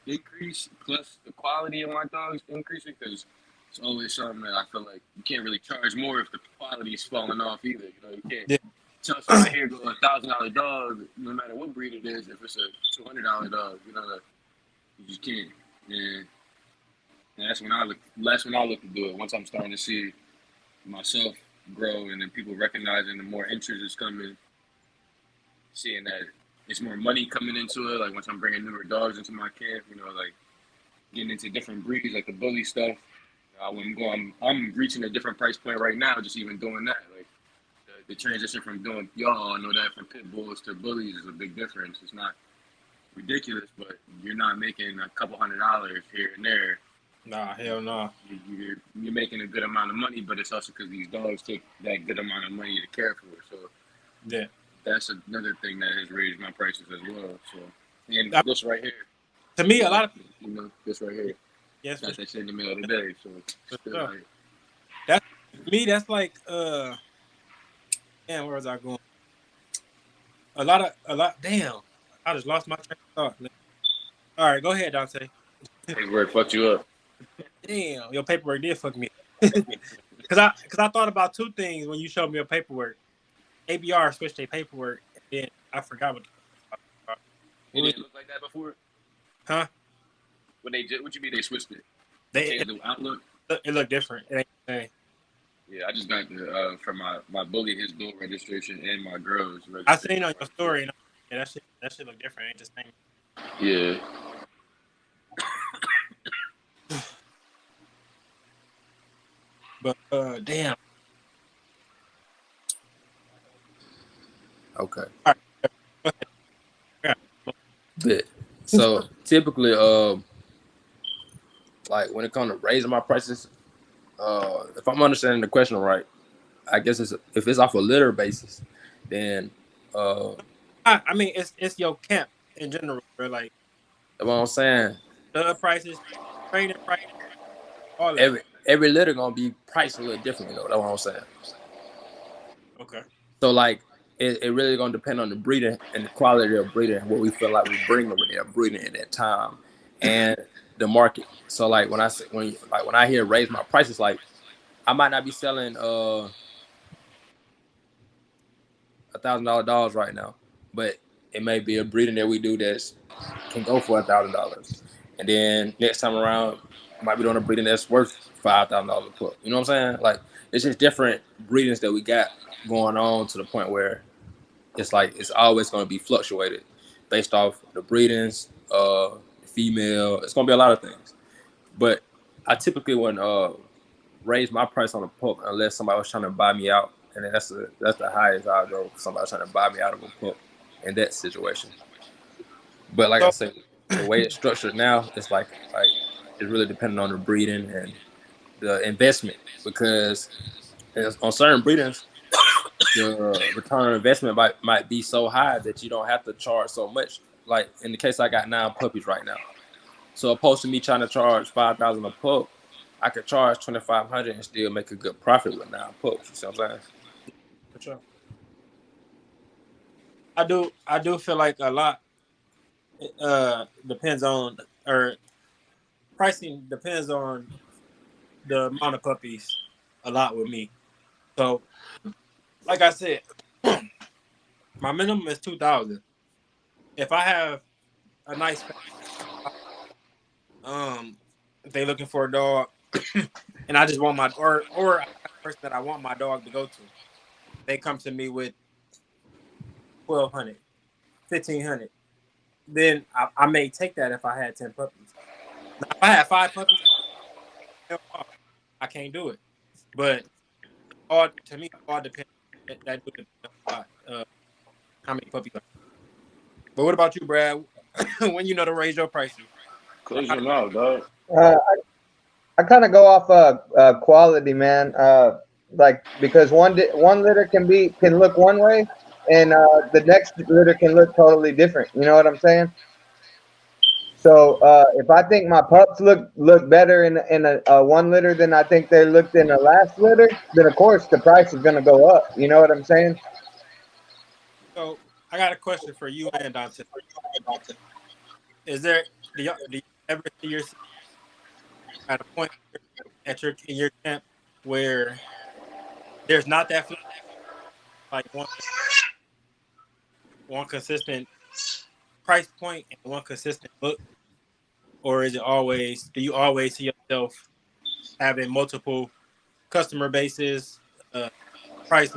increase, plus the quality of my dogs increasing, because it's always something that I feel like you can't really charge more if the quality is falling off either. You can't Yeah. tell somebody here go $1,000 dog, no matter what breed it is. If it's a $200 dog, you just can't. And that's when I look to do it. Once I'm starting to see myself grow, and then people recognizing the more interest is coming, seeing that it's more money coming into it. Like once I'm bringing newer dogs into my camp, like getting into different breeds, like the bully stuff. I'm reaching a different price point right now, just even doing that. Like the transition from doing, y'all know that from pit bulls to bullies is a big difference. It's not ridiculous, but you're not making a couple $100 here and there. Nah, hell no. You're making a good amount of money, but it's also because these dogs take that good amount of money to care for. So Yeah. that's another thing that has raised my prices as well. So And I- this right here, To me, a lot of you know, this right here, yes, got that shit in the middle of the day. So it's still sure. like, To me, that's like damn, where was I going? Damn, I just lost my train of thought, man. All right, go ahead, Dante. paperwork fucked you up. Damn, your paperwork did fuck me. Cause I thought about two things when you showed me your paperwork. ABR switched their paperwork, and then I forgot what. It didn't look like that before. Huh? When they did, what you mean they switched it? They Changed the outlook. it looked different. It ain't the same. Yeah, I just got the from my bully his dual registration and my girl's registration. I seen on your story, and yeah, that shit look different. It ain't the same. Yeah. But damn. Okay. All right. Yeah. But so typically, like when it comes to raising my prices, if I'm understanding the question right, I guess if it's off a litter basis, then I mean, it's your camp in general, bro. Like what I'm saying, the prices, training prices, all that. every litter gonna be priced a little differently though. That's what I'm saying. Okay. So like it really gonna depend on the breeding and the quality of breeding and what we feel like we bring with their breeding at that time and the market. So like when I hear raise my prices, like I might not be selling $1,000 dogs right now, but it may be a breeding that we do that can go for $1,000, and then next time around might be doing a breeding that's worth $5,000 a pup. You know what I'm saying? Like it's just different breedings that we got going on to the point where it's like it's always going to be fluctuated based off the breedings, female. It's going to be a lot of things, but I typically wouldn't raise my price on a pup unless somebody was trying to buy me out, and that's the highest I'll go. If somebody's trying to buy me out of a pup in that situation. But like I said, the way it's structured now, it's like it's really dependent on the breeding and the investment, because on certain breedings, the return on investment might be so high that you don't have to charge so much. Like in the case I got 9 puppies right now, so opposed to me trying to charge $5,000 a pup, I could charge $2,500 and still make a good profit with 9 pups. You see what I'm saying? For sure. I do feel like a lot depends on, or pricing depends on the amount of puppies a lot with me. So like I said, my minimum is 2,000. If I have a nice if they looking for a dog and I just want my or a person that I want my dog to go to, they come to me with 1,200, 1,500. Then I may take that if I had 10 puppies. Now, if I had 5 puppies, I can't do it. But all depends. That do depend a lot. How many puppies? But what about you, Brad? When you know to raise your prices? Close your mouth, dog. I kind of go off quality, man. Like because one litter can look one way, and the next litter can look totally different. You know what I'm saying? So if I think my pups look better in a one litter than I think they looked in the last litter, then of course the price is gonna go up. You know what I'm saying? So I got a question for you and Dante. Do you ever see yourself at a point in your camp where there's not that like one consistent price point and one consistent look, or is it always? Do you always see yourself having multiple customer bases? Price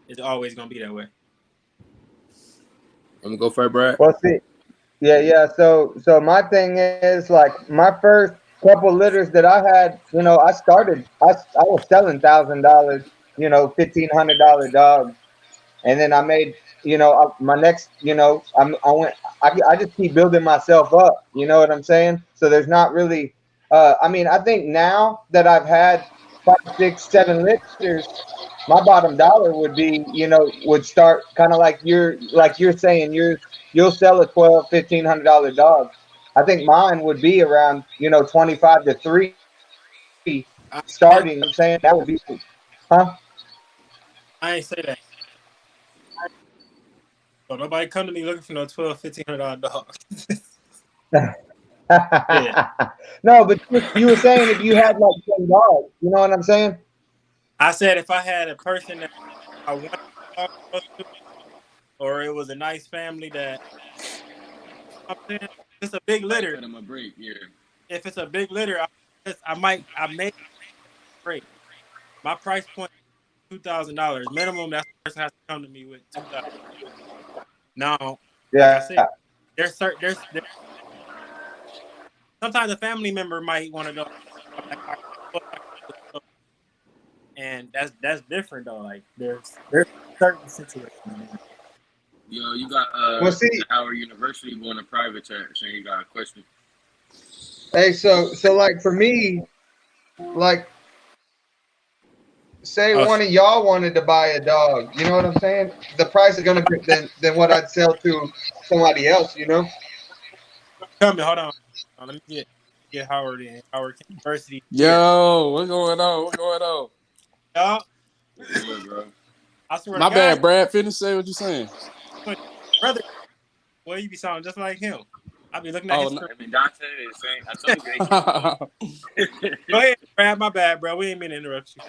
is always gonna be that way. Let me go for it, Brad. Well, see, yeah. So my thing is like my first couple litters that I had, you know, I was selling $1,000, you know, $1,500 dogs, and then I made, you know, my next, you know, I just keep building myself up. You know what I'm saying? So there's not really, I mean, I think now that I've had 5, 6, 7 litters, my bottom dollar would be, you know, would start kind of like you're saying yours you'll sell a $1,200-$1,500 dog. I think mine would be around 25 to 3 I, starting. I'm saying that would be, huh? I ain't say that. So nobody come to me looking for no $1,200-$1,500 dog. No, but you were saying if you had like 10 dogs, you know what I'm saying? I said if I had a person that I wanted to talk to, or it was a nice family that I'm saying it's a big litter. Cut him a break, yeah. If it's a big litter, I may break. My price point is $2,000 minimum. That person has to come to me with $2,000. Now, like Yeah. I said, there's sometimes a family member might want to know, and that's different though. Like there's certain situations. Yo, you got Well, see, Howard University going to private chat saying you got a question. hey, so like for me, like say Oh, one of y'all wanted to buy a dog, you know what I'm saying? The price is gonna be than what I'd sell to somebody else, you know? come here, hold on. Let me get Howard in. Howard University. Here. Yo, what's going on? What's going on? Y'all, Yeah, bro. I swear My to bad, God, Brad. Finish say what you saying. brother, boy, you be sounding just like him. I be looking at Oh, his no. screen. I mean, Dante is saying, I told you, they can't Go ahead, Brad. My bad, bro. We ain't mean to interrupt you.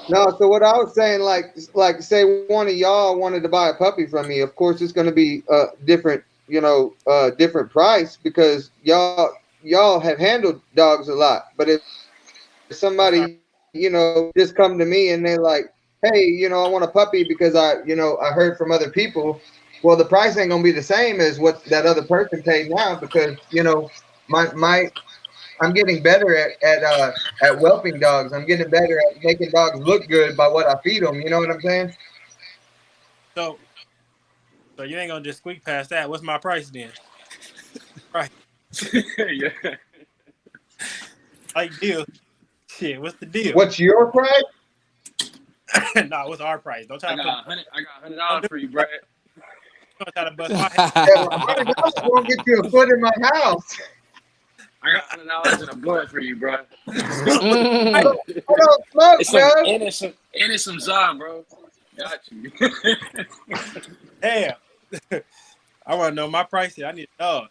No, so what I was saying, like say one of y'all wanted to buy a puppy from me, of course it's gonna be different, different price because y'all have handled dogs a lot. But if somebody, just come to me and they're like, hey, I want a puppy because I heard from other people. Well, the price ain't gonna be the same as what that other person paid now because my I'm getting better at whelping dogs. I'm getting better at making dogs look good by what I feed them. You know what I'm saying? So you ain't gonna just squeak past that. What's my price then? Right. yeah. Like deal. Shit, what's the deal? What's your price? Nah, what's our price? Don't try I to got put $100 for you, Brad. don't try to bust my head. Yeah, $100 won't get you a foot in my house. I got $100 in a blunt for you, bro. I Mm. don't smoke, It's some, bro. and it's some Zon, bro. Got you. Damn. I want to know my price here. I need a dog.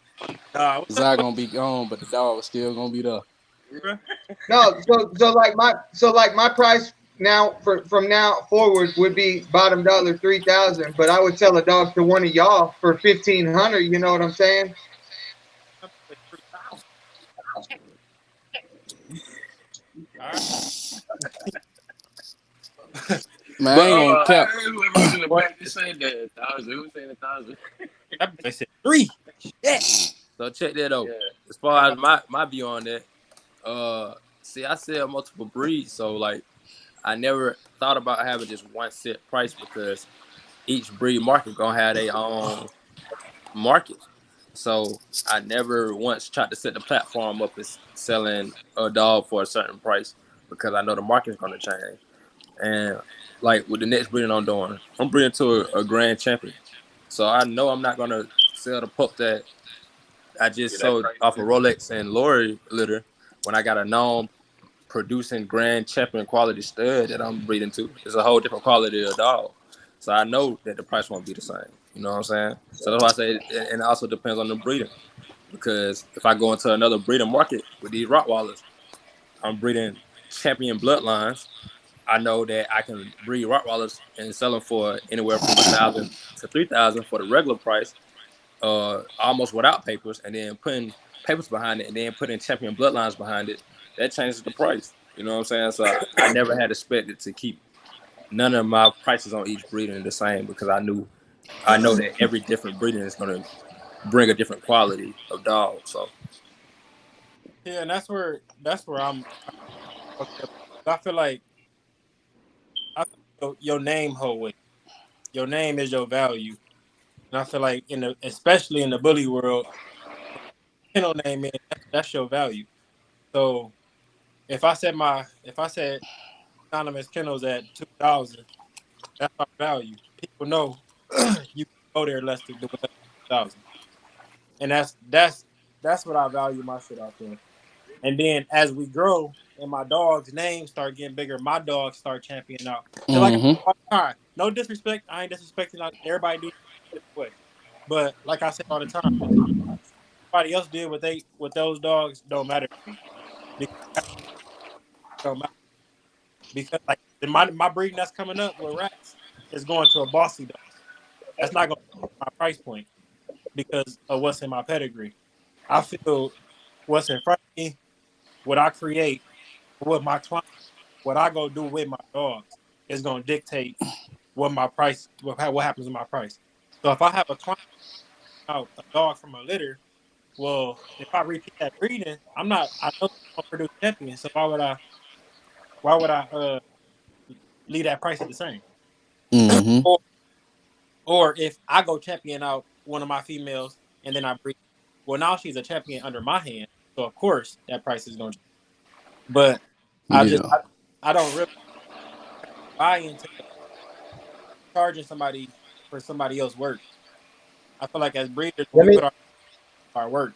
What's up, Zai gonna be gone, but the dog is still gonna be there. bro? No, so like my price now from now forward would be bottom dollar 3,000, but I would sell a dog to one of y'all for 1,500. You know what I'm saying? All right. Man, I ain't gonna I cap. heard whoever was in the back just saying that 1,000. Who was saying 1,000? That boy said 3. Yeah. So check that out. Yeah. As far as my view on that, see, I sell multiple breeds, so like I never thought about having just one set price because each breed market gonna have their own market. So I never once tried to set the platform up as selling a dog for a certain price because I know the market's gonna change. And like with the next breeding I'm doing, I'm breeding to a grand champion. So I know I'm not gonna sell the pup that I just Yeah, that sold price. off of Rolex and Lori litter when I got a known producing grand champion quality stud that I'm breeding to. It's a whole different quality of dog. So I know that the price won't be the same. You know what I'm saying? So that's why I say, and it also depends on the breeding. Because if I go into another breeding market with these Rottweilers, I'm breeding champion bloodlines. I know that I can breed Rottweilers and sell them for anywhere from 1,000 to 3,000 for the regular price, almost without papers, and then putting papers behind it, and then putting champion bloodlines behind it. That changes the price. You know what I'm saying? So I never had expected to keep none of my prices on each breeding the same because I know that every different breeding is going to bring a different quality of dog. So Yeah, and that's where I'm. I feel like your name hold weight. Your name is your value, and I feel like especially in the bully world, kennel name is that's your value. So if I said anonymous kennels at 2,000, that's our value. People know you can go there less to do it. 2,000, and that's what I value my shit off of. And then as we grow and my dog's name start getting bigger, my dogs start championing out. And like, Mm-hmm. all right, no disrespect, I ain't disrespecting. Like, everybody do it a different way, but like I say all the time, everybody else did what those dogs don't matter to me. Because don't matter because like my breeding that's coming up with rats is going to a bossy dog. That's not going to be my price point because of what's in my pedigree. I feel what's in front of me, what I create, what my client, what I go do with my dogs is going to dictate what my price, what happens in my price. So if I have a client out a dog from a litter, well, if I repeat that breeding, I know I'm gonna produce champions. So why would I leave that price at the same? Mm-hmm. Or if I go champion out one of my females and then I breed, well, now she's a champion under my hand. So of course that price is going to. But Yeah. I don't really buy into charging somebody for somebody else's work. I feel like as breeders, when Let we me put our work,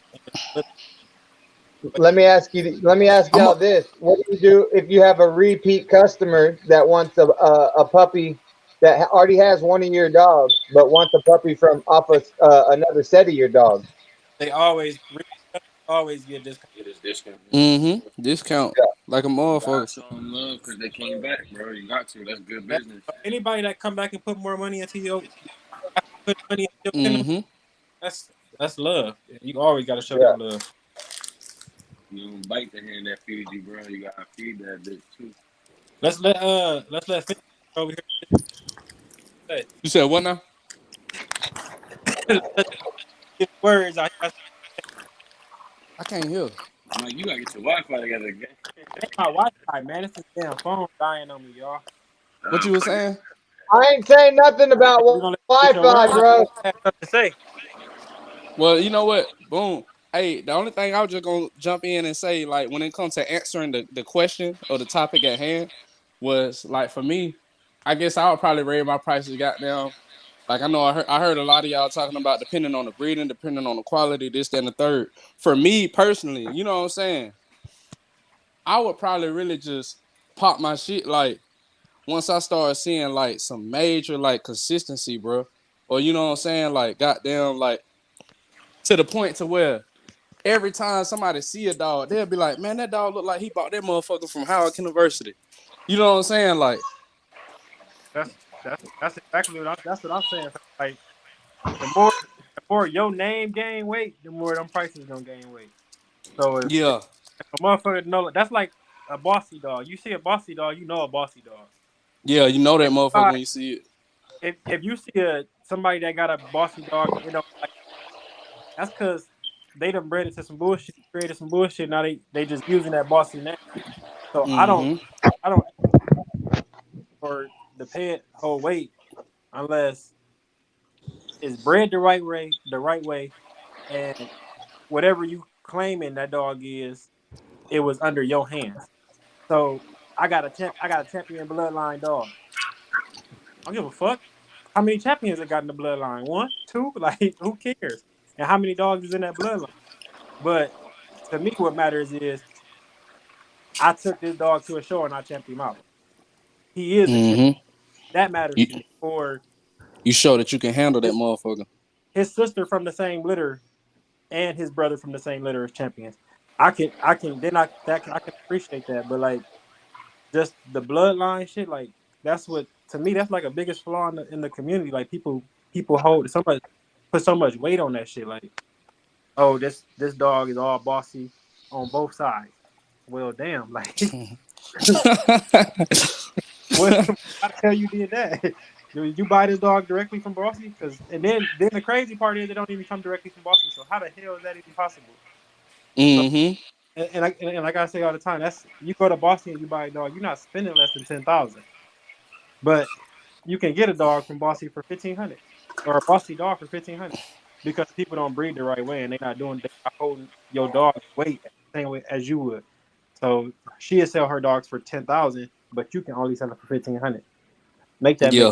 let me ask you. Let me ask I'm y'all a, this: what do you do if you have a repeat customer that wants a puppy that already has one of your dogs, but wants a puppy from off of another set of your dogs? they always get discount. Get his discount. mm-hmm. Discount like a You gotta motherfucker. show them love because they came back, bro. You got to. That's good That, business. anybody that come back and put more money into put money into your kennel, Mm-hmm. that's love. You always got to show Yeah. that love. You don't bite the hand that feeds you, bro. You gotta feed that bitch too. Let's let Finn over here say. You said what now? Let's get words. I can't hear. Mike, you gotta get your Wi-Fi together again. Ain't my Wi-Fi, man. It's this damn phone dying on me, y'all. What you were saying? I ain't saying nothing about We're gonna let you get your Wi-Fi, words. bro. I have stuff to say. Well, you know what? Boom. Hey, the only thing I was just gonna jump in and say, like, when it comes to answering the question or the topic at hand, was like for me, I guess I would probably raise my prices goddamn. Like I know I heard a lot of y'all talking about depending on the breeding, depending on the quality, this, that, and the third. For me personally, you know what I'm saying? I would probably really just pop my shit like once I start seeing like some major like consistency, bro. Or you know what I'm saying? Like goddamn, like to the point to where every time somebody see a dog, they'll be like, man, that dog look like he bought that motherfucker from Howard University. You know what I'm saying? Like, That's exactly that's what I'm saying. Like the more your name gain weight, the more them prices gonna gain weight. So if yeah, a motherfucker know, that's like a bossy dog. You see a bossy dog, you know a bossy dog. yeah, you know that If motherfucker when you see it. if you see somebody that got a bossy dog, you know, like, that's because they done bred it to some bullshit, created some bullshit. Now they just using that bossy name. So Mm-hmm. I don't for the pet whole weight unless it's bred the right way, and whatever you claiming that dog is, it was under your hands. So I got a champion bloodline dog. I don't give a fuck how many champions I got in the bloodline. One, two, like who cares? And how many dogs is in that bloodline? But to me, what matters is I took this dog to a show and I championed him out. He is a champion. Mm-hmm. That matters You, to me. Or you show that you can handle that motherfucker. his sister from the same litter and his brother from the same litter as champions. I can appreciate that, but like just the bloodline shit, like that's what to me that's like a biggest flaw in the community. Like people hold so much put so much weight on that shit. Like, oh, this dog is all bossy on both sides. Well, damn, like what? How the hell you did that? Did you buy this dog directly from Bossy? Because and then the crazy part is they don't even come directly from Bossy. So how the hell is that even possible? So Mm-hmm. and like I say all the time, that's you go to Bossy and you buy a dog, you're not spending less than 10,000. But you can get a dog from Bossy for 1,500 or a Bossy dog for 1,500 because people don't breed the right way and they're not holding your dog weight the same way as you would. So she'll sell her dogs for 10,000, but you can only sell it for 1,500. Make that make Yeah.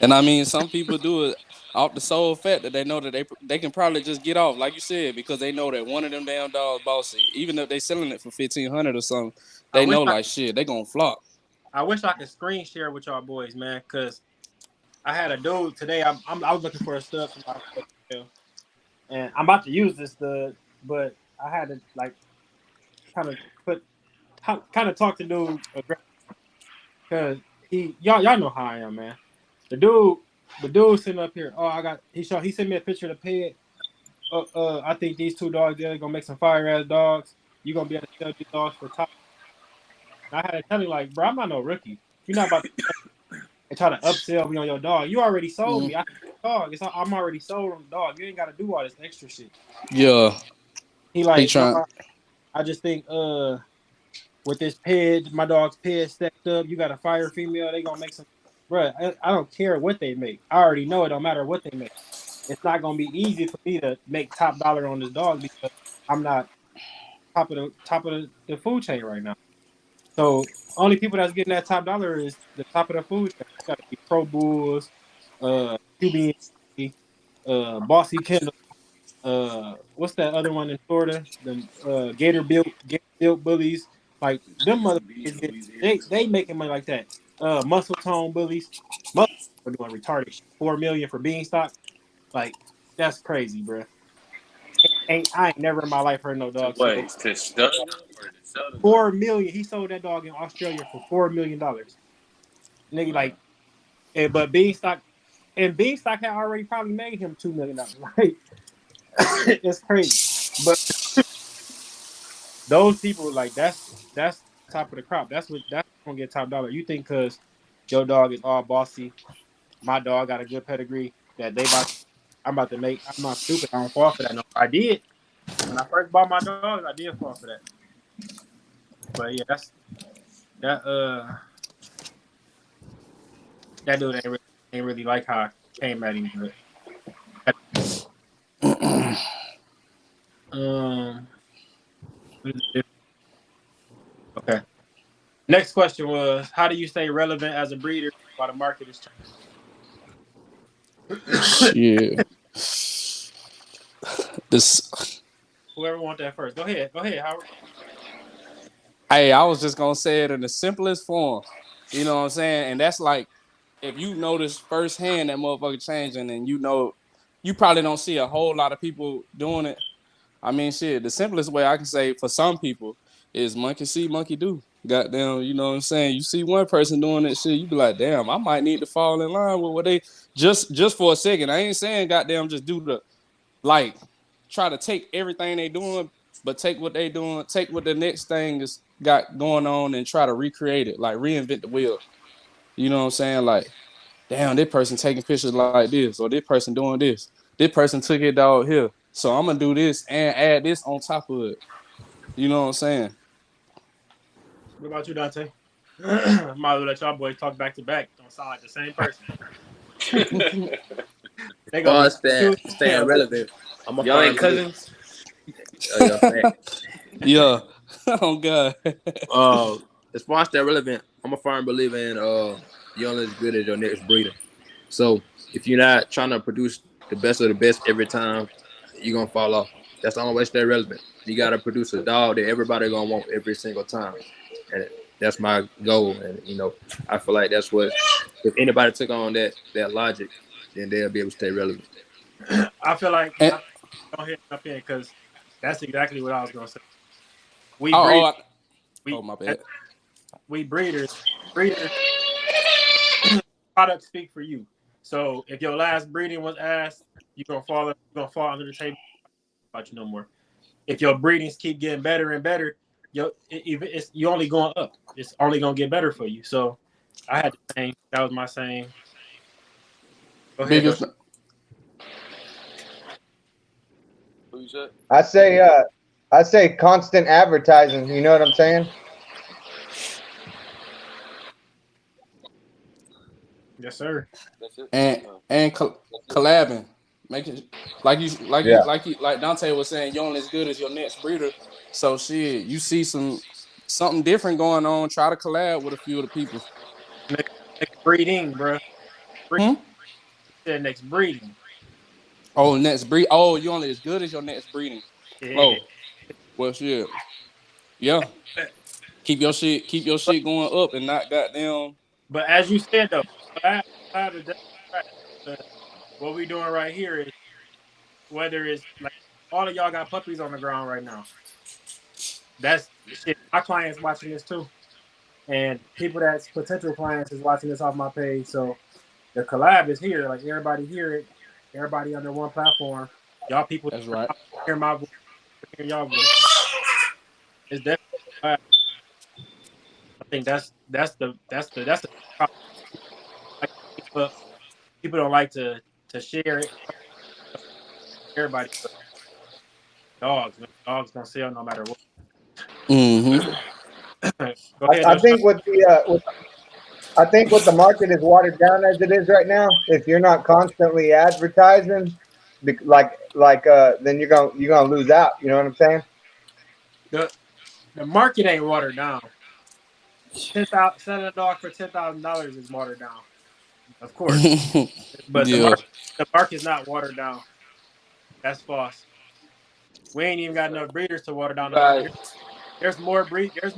And I mean, some people do it. off the sole fact that they know that they can probably just get off, like you said, because they know that one of them damn dogs bossy. Even if they selling it for 1,500 or something, I they wish know I, like shit, they gonna flop. I wish I could screen share with y'all boys, man, because I had a dude today. I was looking for a stud for my sale, and I'm about to use this stud, but I had to like kind of talk to dude because y'all know how I am, man. The dude sitting up here. Oh, he sent me a picture of the pig. I think these two dogs they're gonna make some fire ass dogs. You gonna be able to sell these dogs for top. And I had to tell him like, bro, I'm not no rookie. You're not about to and try to upsell me on your dog. You already sold me. I dog. I'm already sold on the dog. You ain't got to do all this extra shit. Yeah, He like, trying. nah, I just think with this pig, my dog's pig stacked up. You got a fire female. They gonna make some. Bro, I don't care what they make. I already know it don't matter what they make. It's not gonna be easy for me to make top dollar on this dog because I'm not top of the food chain right now. So only people that's getting that top dollar is the top of the food chain. It's gotta be Pro Bulls, QB, Bossy Kendall, what's that other one in Florida? The Gator built bullies. Like them motherfuckers, they making money like that. Muscle tone bullies, muscle are doing retarded shit. 4 million for Beanstalk, like that's crazy, bro. I ain't never in my life heard no To dog what? sell To stud them or to sell the dog? 4 million. He sold that dog in Australia for $4 million. Nigga, like, but Beanstalk had already probably made him $2 million. Like, it's crazy. But those people, like, that's top of the crop. That's gonna get top dollar. You think because your dog is all bossy, my dog got a good pedigree that I'm about to make. I'm not stupid. I don't fall for that. No, I did when I first bought my dog. I did fall for that. But yeah, that dude ain't really like how I came at him. But, okay. Next question was, how do you stay relevant as a breeder while the market is Shit. This. Whoever want that first, go ahead, Howard. Hey, I was just gonna say it in the simplest form. You know what I'm saying? And that's like, if you notice firsthand that motherfucker changing, and you probably don't see a whole lot of people doing it. I mean, shit, the simplest way I can say for some people is monkey see, monkey do. Goddamn, you know what I'm saying? You see one person doing that shit, you be like, damn, I might need to fall in line with what they just for a second. I ain't saying goddamn just do the like try to take everything they doing, but take what they doing, take what the next thing is got going on and try to recreate it, like reinvent the wheel. You know what I'm saying? Like, damn, this person taking pictures like this, or this person doing this. This person took it dog here. So I'm gonna do this and add this on top of it. You know what I'm saying? What about you, Dante? Might as well let y'all boys talk back to back. Don't sound like the same person. They Well, gonna staying relevant. I'm a Y'all ain't cousins? Yeah. Oh God. As far as staying relevant, I'm a firm believer in you're only as good as your next breeder. So if you're not trying to produce the best of the best every time, you're gonna fall off. That's the only way to stay relevant. You gotta produce a dog that everybody gonna want every single time. And that's my goal. And I feel like that's what, if anybody took on that logic, then they'll be able to stay relevant. I feel like go ahead and jump in because that's exactly what I was gonna say. We breed. My bad. We breeders products speak for you. So if your last breeding was ass, you're gonna fall under the table. About you no more. If your breedings keep getting better and better, you're only going up. It's only gonna get better for you. So I had the same. That was my same. Go ahead. Biggest. Who you said? I say constant advertising. You know what I'm saying? Yes, sir. That's it. And collabing, making like Dante was saying, you're only as good as your next breeder. So shit, you see something different going on, try to collab with a few of the people. Next breeding, bro. Next breeding. Oh, next breed. Oh, you only as good as your next breeding. Oh, well, shit. Yeah. Keep your shit going up and not goddamn. But as you said though, what we doing right here is whether it's like all of y'all got puppies on the ground right now. That's shit. My clients watching this too, and people that's potential clients is watching this off my page. So the collab is here. Like everybody hear it. Everybody under one platform. Y'all people That's right. hear my voice, hear y'all voice. It's definitely. I think that's the like, people don't like to share it. Everybody dogs, man. Dogs gonna sell no matter what. Mm-hmm. Go ahead, I think with the market is watered down as it is right now. If you're not constantly advertising, then you're gonna lose out. You know what I'm saying? the market ain't watered down. Selling a dog for $10,000 is watered down, of course. But Yeah. the market's not watered down. That's false. We ain't even got enough breeders to water down the market. There's more breeders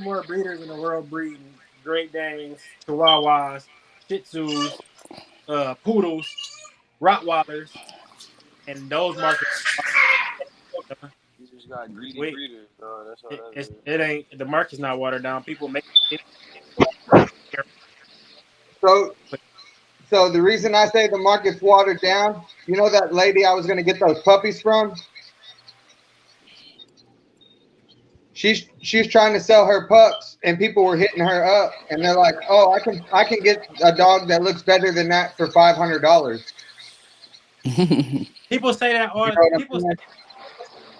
in the world breeding Great Danes, Chihuahuas, Shih Tzus, Poodles, Rottweilers, and those markets. You just got greedy breeders, dog. That's all that is. It ain't the market's not watered down. People make it. So the reason I say the market's watered down, you know that lady I was gonna get those puppies from? She's trying to sell her pups, and people were hitting her up, and they're like, "Oh, I can get a dog that looks better than that for $500." People say that all. You know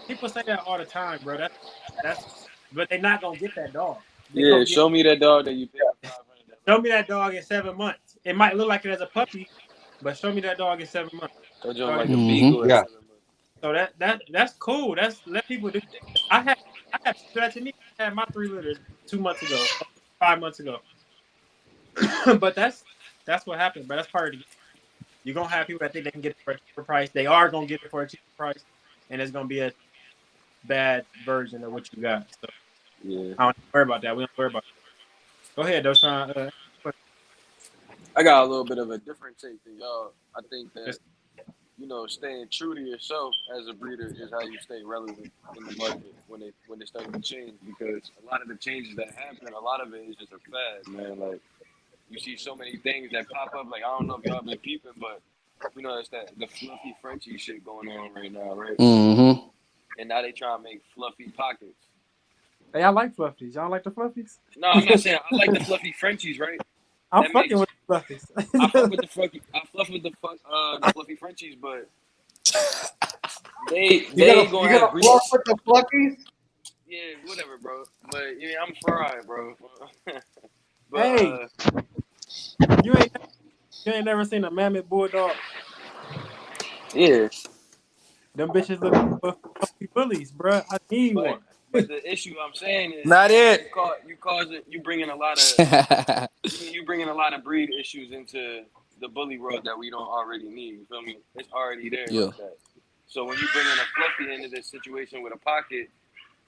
People say that all the time, bro. But they're not gonna get that dog. Show me that dog that you paid $500. Show me that dog in 7 months. It might look like it as a puppy, but show me that dog in 7 months. That dog like a beagle. Yeah. So that's cool. Let people do. I had that to me. I had my 3 litters 2 months ago, 5 months ago. But that's what happened. But that's part of the game. You're gonna have people that think they can get it for a cheaper price. They are gonna get it for a cheaper price, and it's gonna be a bad version of what you got. So Yeah. I don't worry about that. We don't worry about that. Go ahead, Doshan. I got a little bit of a different take than y'all. I think that, staying true to yourself as a breeder is how you stay relevant in the market when they start to change. Because a lot of the changes that happen, a lot of it is just a fad, man. Like, you see so many things that pop up. Like, I don't know if y'all been peeping, but it's the fluffy Frenchie shit going on right now, right? Mm-hmm. And now they try to make fluffy pockets. Hey, I like fluffies. Y'all like the fluffies? No, I'm not saying I like the fluffy Frenchies, right? I'm fucking with the fluffies. I fluff with the fluffy Frenchies, but they gonna have fluff with the fluffies? Yeah, whatever, bro. But I'm fried, bro. But, hey, you ain't never seen a mammoth bulldog? Yeah. Them bitches look for fluffy bullies, bro. I need one. But the issue I'm saying is not it. You bringing a lot of breed issues into the bully world that we don't already need. You feel me? It's already there. Yeah. Like that. So when you bring in a fluffy into this situation with a pocket,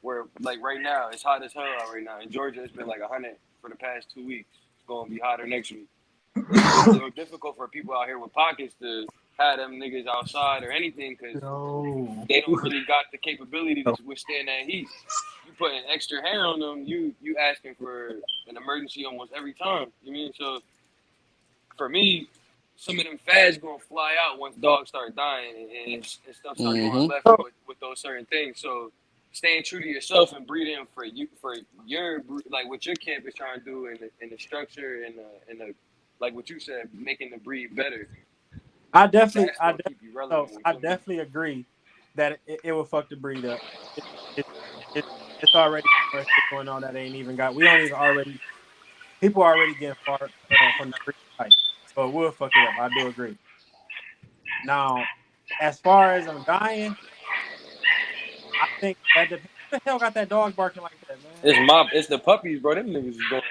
where like right now it's hot as hell out right now in Georgia, it's been like 100 for the past 2 weeks. It's gonna be hotter next week. It's real difficult for people out here with pockets to have them niggas outside or anything because they don't really got the capability to withstand that heat. You putting extra hair on them, you asking for an emergency almost every time. You mean? So for me, some of them fads gonna fly out once dogs start dying and stuff start going left with those certain things. So staying true to yourself and breeding for your like what your camp is trying to do in the structure and the like what you said, making the breed better. I definitely agree that it will fuck the breed up. It's already going on that ain't even got. We don't even already. People are already getting far from the breed type, so it will fuck it up. I do agree. Now, as far as I'm dying, I think that who the hell got that dog barking like that, man? It's the puppies, bro. Them niggas is going.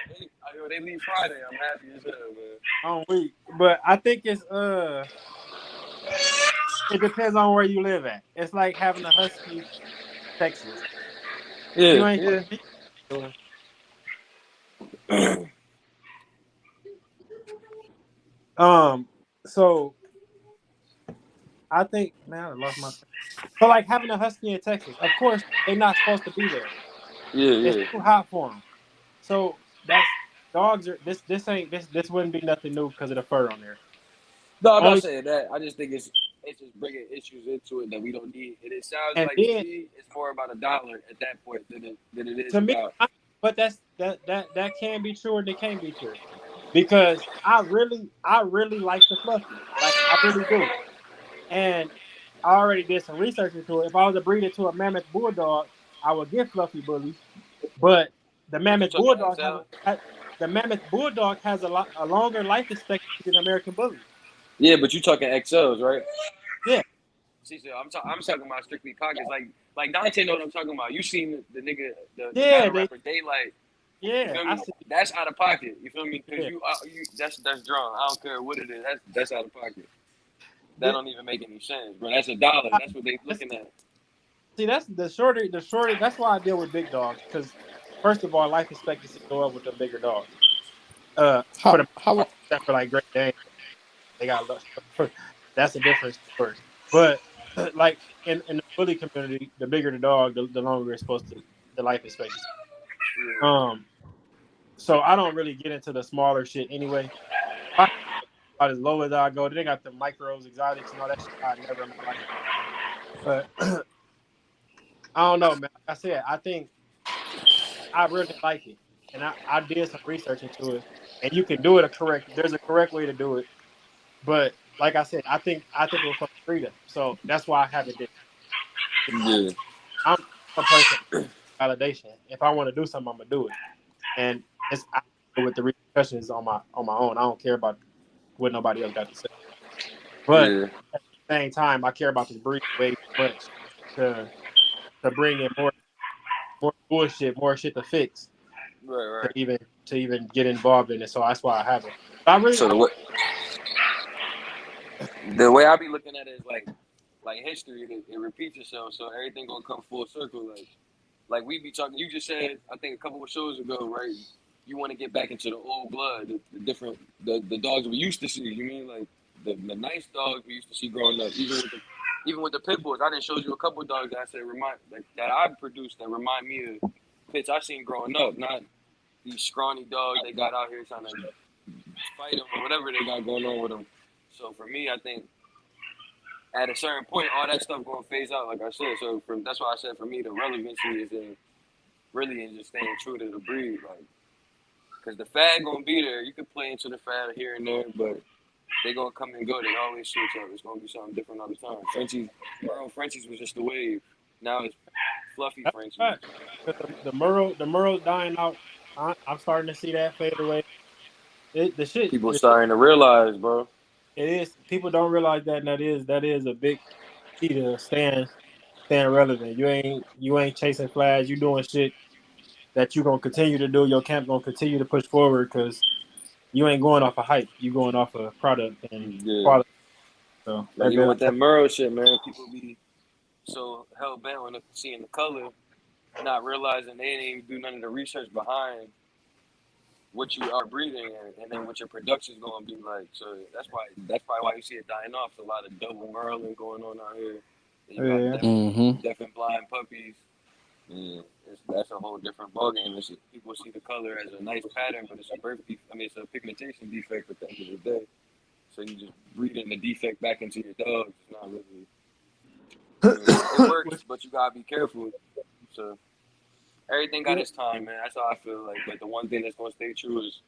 They leave Friday. I'm happy as hell, man. On week, but I think it's it depends on where you live at. It's like having a husky, in Texas. Yeah, You ain't yeah. So I think, man, I lost my. So like having a husky in Texas, of course they're not supposed to be there. Yeah, It's yeah. too hot for them. So that's dogs are this wouldn't be nothing new because of the fur on there. No, I'm not Only saying that. I just think it's just bringing issues into it that we don't need. And it sounds and like to then me it's more about $1 at that point than it is to me, about. but that can be true and it can't be true because I really like the fluffy, like I really do, and I already did some research into it. If I was to breed it to a mammoth bulldog, I would get fluffy bullies, but the But you mammoth talking bulldog XL? the mammoth bulldog has a longer life expectancy than American bully. Yeah, but you talking XLs, right? Yeah, See, so I'm talking about strictly pockets. Like Dante know what I'm talking about. You seen the nigga, the yeah, battle rapper Daylight. You yeah. feel I me? see. That's out of pocket. You feel me? Because Yeah. you that's drawn. I don't care what it is. That's out of pocket. That This, don't even make any sense, bro. That's $1. That's what they looking at. See, that's the shorter. The shorter. That's why I deal with big dogs because, first of all, life expectancy go up with the bigger dogs. For the How long? except for like Great Dane, they got that's a different story. But like in the bully community, the bigger the dog, the longer it's supposed to the life expectancy. Um, so I don't really get into the smaller shit anyway. About as low as I go, they got the micros, exotics, and all that shit. I never in my life. But I don't know, man. Like I said, I think I really like it, and I did some research into it, and you can do it a correct. There's a correct way to do it, but like I said, I think it will fucking freedom. So that's why I haven't did. Yeah. I'm a person validation. If I want to do something, I'm gonna do it, and it's I deal with the repercussions on my own. I don't care about what nobody else got to say. But Yeah. at the same time, I care about this breed way too much to bring in more bullshit, more shit to fix Right, to right. even get involved in it. So that's why I haven't. But I really So I, the way I be looking at it is like history. It repeats itself, so everything gonna come full circle. Like we be talking. You just said I think a couple of shows ago, right? You want to get back into the old blood, the different the dogs we used to see. You mean like the nice dogs we used to see growing up, even with the pit bulls. I didn't show you a couple of dogs that I said that I produced that remind me of pits I seen growing up, not these scrawny dogs they got out here trying to fight them or whatever they got going on with them. So for me, I think at a certain point, all that stuff gonna phase out, like I said. So that's why I said for me, the relevancy is in just staying true to the breed, like, cause the fad gonna be there. You can play into the fad here and there, but they gonna come and go. They always switch up. It's gonna be something different all the time. Frenchies was just the wave. Now it's fluffy that's Frenchies. right. The Murrow's dying out. I'm starting to see that fade away. The shit. People starting to realize, bro. It is. People don't realize that, and that is a big key to staying relevant. You ain't chasing flags. You doing shit that you gonna continue to do. Your camp gonna continue to push forward because you ain't going off a hype. You going off a product and Yeah. quality. So Like even with that Murrow shit, man, people be so hell bent on seeing the color, not realizing they didn't even do none of the research behind what you are breathing and then what your production's gonna be like. So that's probably why you see it dying off. There's a lot of double Merlin going on out here. And you got yeah. deaf and blind puppies. Yeah, that's a whole different ballgame. People see the color as a nice pattern, but it's it's a pigmentation defect at the end of the day. So you just breeding the defect back into your dogs. It's not really. It works, but you gotta be careful. So everything got its time, man. That's how I feel like. But the one thing that's gonna stay true is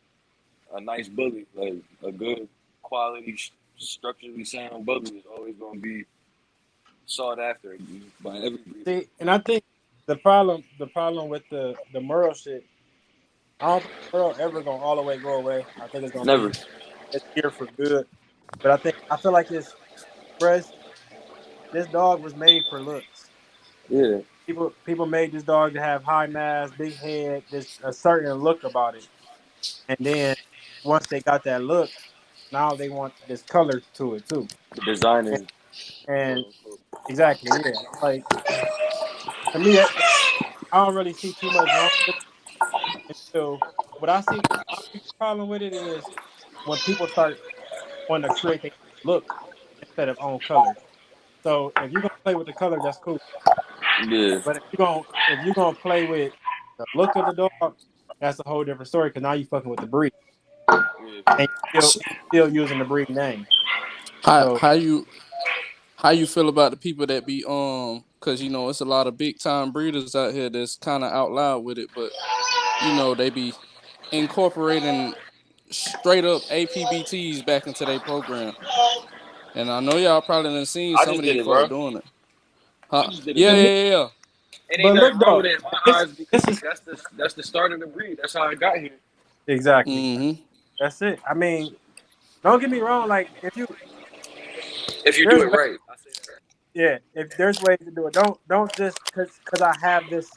a nice bully, like a good quality, structurally sound bully is always gonna be sought after by every breeder. See, and I think the problem with the Murrow shit, I don't think Murrow ever gonna all the way go away. I think it's gonna Never. be it's here for good. But I feel like it's fresh. This dog was made for looks. Yeah. People made this dog to have high mass, big head, there's a certain look about it. And then once they got that look, now they want this color to it too. Designer. And exactly, yeah. Like to me, I don't really see too much wrong with it. So what I see, my biggest problem with it is when people start wanting to create their look instead of own color. So if you're gonna play with the color, that's cool. Yeah. But if you're gonna play with the look of the dog, that's a whole different story. Because now you fucking with the breed, and you're still using the breed name. How So how you how you feel about the people that be because you know it's a lot of big time breeders out here that's kind of out loud with it, but you know they be incorporating straight up APBTs back into their program. And I know y'all probably done seen I some of just did these it, bro. folk doing it. I Huh? just did it, Yeah, bro. yeah, yeah, yeah. It ain't but look nothing wrong though, with it in my this eyes because this is that's the start of the breed. That's how I got here. exactly Mm-hmm. that's it. I mean, don't get me wrong. Like If you do there's it ways, right, I say that. yeah, if there's ways to do it, don't just because I have this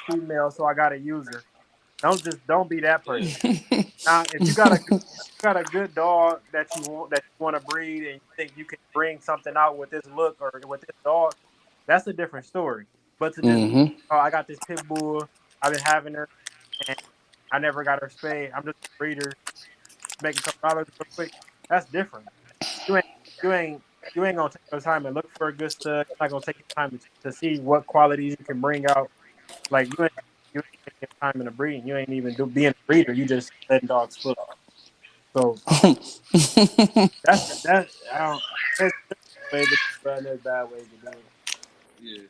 female, so I got to use her. Don't be that person. Now, if you got a good dog that you want to breed and you think you can bring something out with this look or with this dog, that's a different story. But to just Mm-hmm. oh, I got this pit bull, I've been having her, and I never got her spayed. I'm just a breeder, making a couple dollars real quick. That's different. You ain't you ain't you ain't gonna take your time and look for a good stud. You're not gonna take your time to see what qualities you can bring out. Like you ain't taking your time in the breeding. You ain't even being a breeder. You just letting dogs foot. So that's I don't. There's ways to do it, and there's bad ways to do it. Yeah,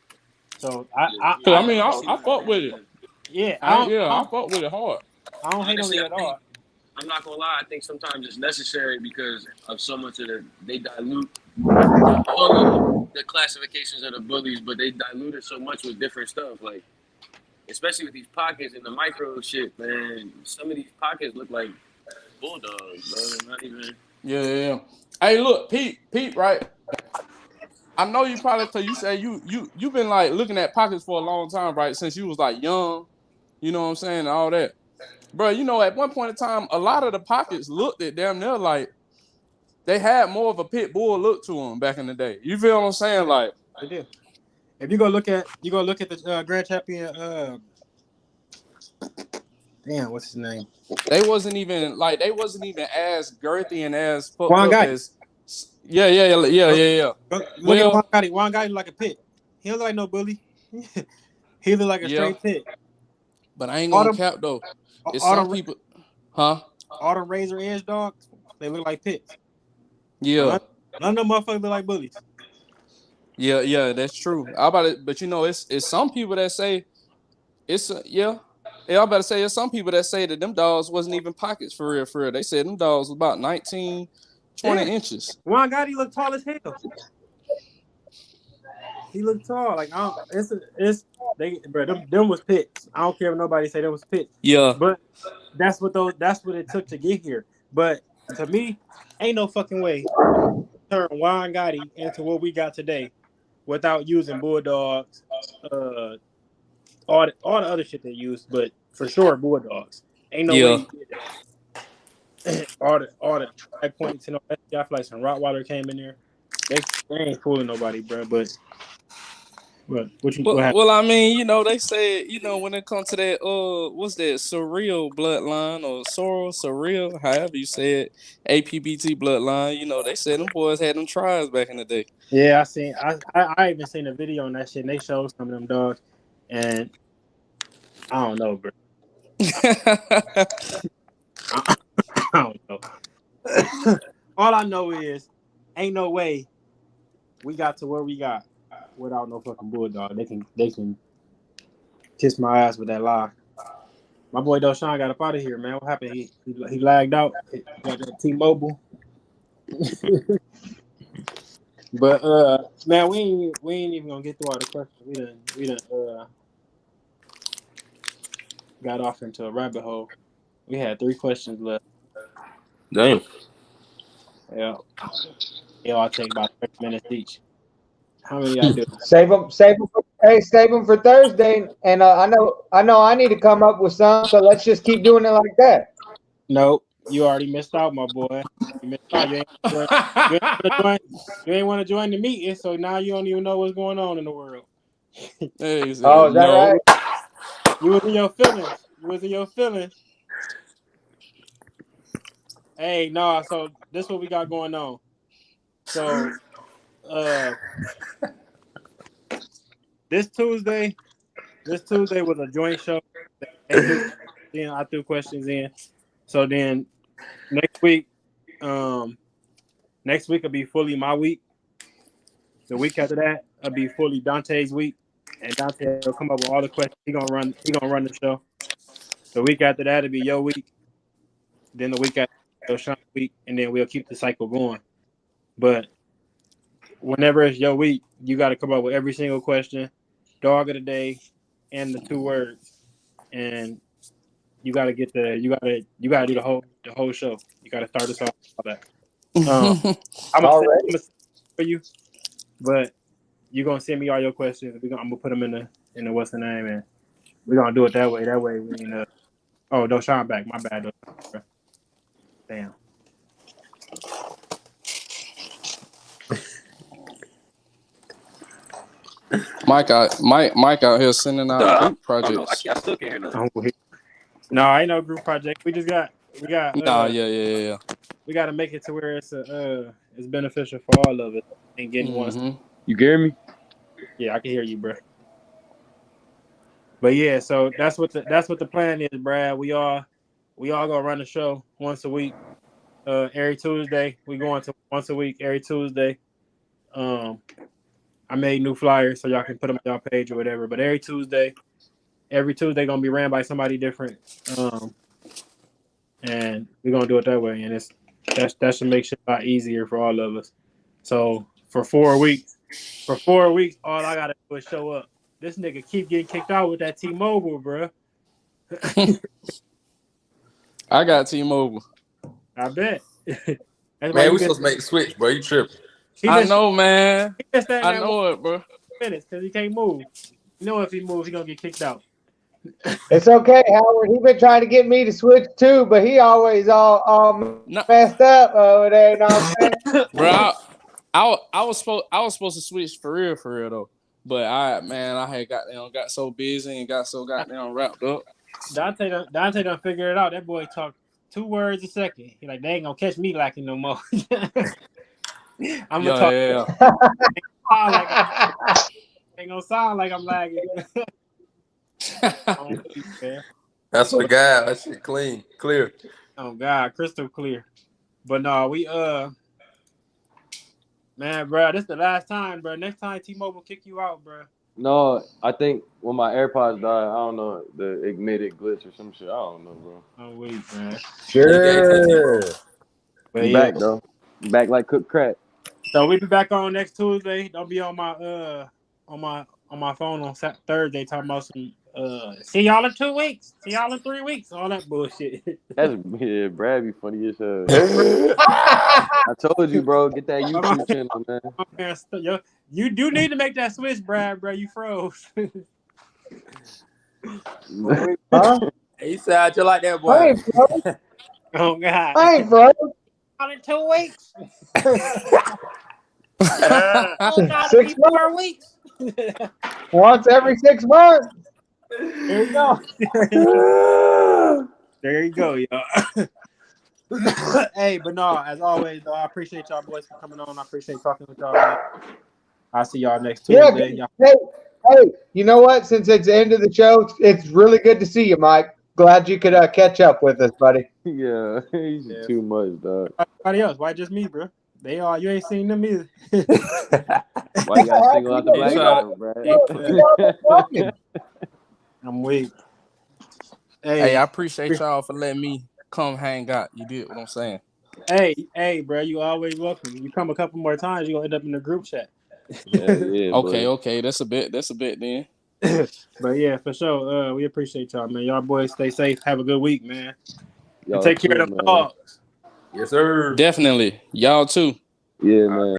So yeah. Cause I I mean, I I, see I what you're fuck with saying. it. Man. yeah I fuck with it hard. I don't hate on Honestly, it I at think all. I'm not gonna lie. I think sometimes it's necessary because of so much of they dilute Yeah. all of the classifications of the bullies, but they dilute it so much with different stuff. Like especially with these pockets and the micro shit, man. Some of these pockets look like bulldogs, bro. They're not even. Yeah, yeah, yeah. Hey, look, Pete, right? I know you probably cause you say you been like looking at pockets for a long time, right? Since you was like young, you know what I'm saying, and all that. Bro, you know, at one point in time, a lot of the pockets looked at damn near like they had more of a pit bull look to them back in the day. You feel what I'm saying? Like, They do. If you go look at the Grand Champion, damn, what's his name? they wasn't even as girthy and as fucked Juan up Gotti. as yeah. Look at Juan Well, Gotti. Juan Gotti look like a pit. He don't look like no bully. He look like a yeah, straight pit. but I ain't All gonna them, cap though. It's all some them, people, huh? all them razor edge dogs. They look like pits. Yeah. None of them motherfuckers look like bullies. Yeah, that's true. I about it, but you know, it's some people that say yeah. Yeah, I about to say there's some people that say that them dogs wasn't even pockets for real, for real. They said them dogs was about 19, 20 Yeah. inches. Juan Gotti look tall as hell. He looked tall. Like bro, them was pits. I don't care if nobody say them was pits. Yeah. But that's what it took to get here. But to me, ain't no fucking way to turn Juan Gotti into what we got today without using bulldogs, all the other shit they use, but for sure bulldogs. Ain't no way Yeah. you did that. all the tri points and all that. I feel like some Rottweiler came in there. They ain't fooling nobody, bro. But what happened? Well, I mean, you know, they say, you know, when it comes to that, what's that surreal bloodline or surreal, however you say it, APBT bloodline, you know, they said them boys had them tries back in the day. Yeah, I even seen a video on that shit. And they showed some of them dogs, and I don't know, bro. I don't know. All I know is, ain't no way we got to where we got without no fucking bulldog. They can kiss my ass with that lie. My boy Doshawn got up out of here, man. What happened? He lagged out. He got that T-Mobile. But man, we ain't even gonna get through all the questions. We done got off into a rabbit hole. We had 3 questions left. Damn. Yeah. They all take about 30 minutes each. How many y'all do? Save them for Thursday. And I know I need to come up with some. So let's just keep doing it like that. Nope. you already missed out, my boy. You missed out. You ain't want to join the meeting, so now you don't even know what's going on in the world. Hey, he said, Oh, is that no. right? You was in your feelings. You was in your feelings. Hey, no, so this is what we got going on. So this Tuesday was a joint show. They threw in, I threw questions in. So then next week will be fully my week. The week after that will be fully Dante's week. And Dante will come up with all the questions. He gonna run the show. The week after that it'll be your week. Then the week after Sean's week, and then we'll keep the cycle going. But whenever it's your week, you got to come up with every single question, dog of the day, and the 2 words, and you got to get you got to do the whole show. You got to start us off all that. I'm gonna for you, but you're gonna send me all your questions. I'm gonna put them in the what's the name, and we're gonna do it that way. That way we ain't oh, don't Sean back. My bad. Damn. Mike out here sending out group projects. I still can't hear nothing. No, ain't no group project. We got. Yeah. We got to make it to where it's beneficial for all of it and getting one. You hear me? Yeah, I can hear you, bro. But yeah, so that's what the plan is, Brad. We all gonna run the show once a week. Every Tuesday we going to once a week. Every Tuesday. I made new flyers so y'all can put them on y'all page or whatever. But every Tuesday gonna be ran by somebody different. And we're gonna do it that way, and that should make shit a lot easier for all of us. So for 4 weeks, all I gotta do is show up. This nigga keep getting kicked out with that T-Mobile, bro. I got T-Mobile. I bet. Man, we supposed to make the switch, bro. You tripping? I know, man. I know it, bro. Minutes because he can't move. You know, if he moves, he gonna get kicked out. It's okay, Howard. He been trying to get me to switch too, but he always all messed up over there. You know what I'm saying? Bro, I was supposed to switch for real though. But I had got so busy and got so goddamn wrapped up. Dante done figure it out. That boy talk 2 words a second. He like, they ain't gonna catch me lacking no more. I'm gonna talk. Yeah. Ain't gonna sound like I'm lagging. That's what guy. That shit clear. Oh God, crystal clear. But no, we man, bro, this the last time, bro. Next time T-Mobile kick you out, bro. No, I think when my AirPods died, I don't know, the ignited glitch or some shit. I don't know, bro. Oh wait, man. Sure. But I'm back though. Back like cooked crack. So we be back on next Tuesday. Don't be on my phone on Thursday talking about some see y'all in 2 weeks. See y'all in 3 weeks. All that bullshit. Brad be funny as hell. I told you, bro, get that YouTube channel, man. You do need to make that switch, Brad, bro. You froze. Huh? He sound just like that boy. Oh God. Hey, bro. Out in 2 weeks. 6 4 weeks. Once every 6 months. There you go. There you go, y'all. Hey, but no, as always, though, I appreciate y'all boys for coming on. I appreciate talking with y'all, man. I'll see y'all next Tuesday. Yeah, hey, you know what? Since it's the end of the show, it's really good to see you, Mike. Glad you could catch up with us, buddy. Yeah, he's too much, dog. Everybody else, why just me, bro? You ain't seen them either. Why you gotta single out the black guy, bro? I'm weak. Hey, I appreciate y'all for letting me come hang out. You did what I'm saying. Hey, bro, you always welcome. You come a couple more times, you're gonna end up in the group chat. Yeah, okay. That's a bit then. But yeah, for sure. We appreciate y'all, man. Y'all boys stay safe. Have a good week, man. Y'all and take care too, of them man. dogs. Yes, sir. Definitely. Y'all too. Yeah, man.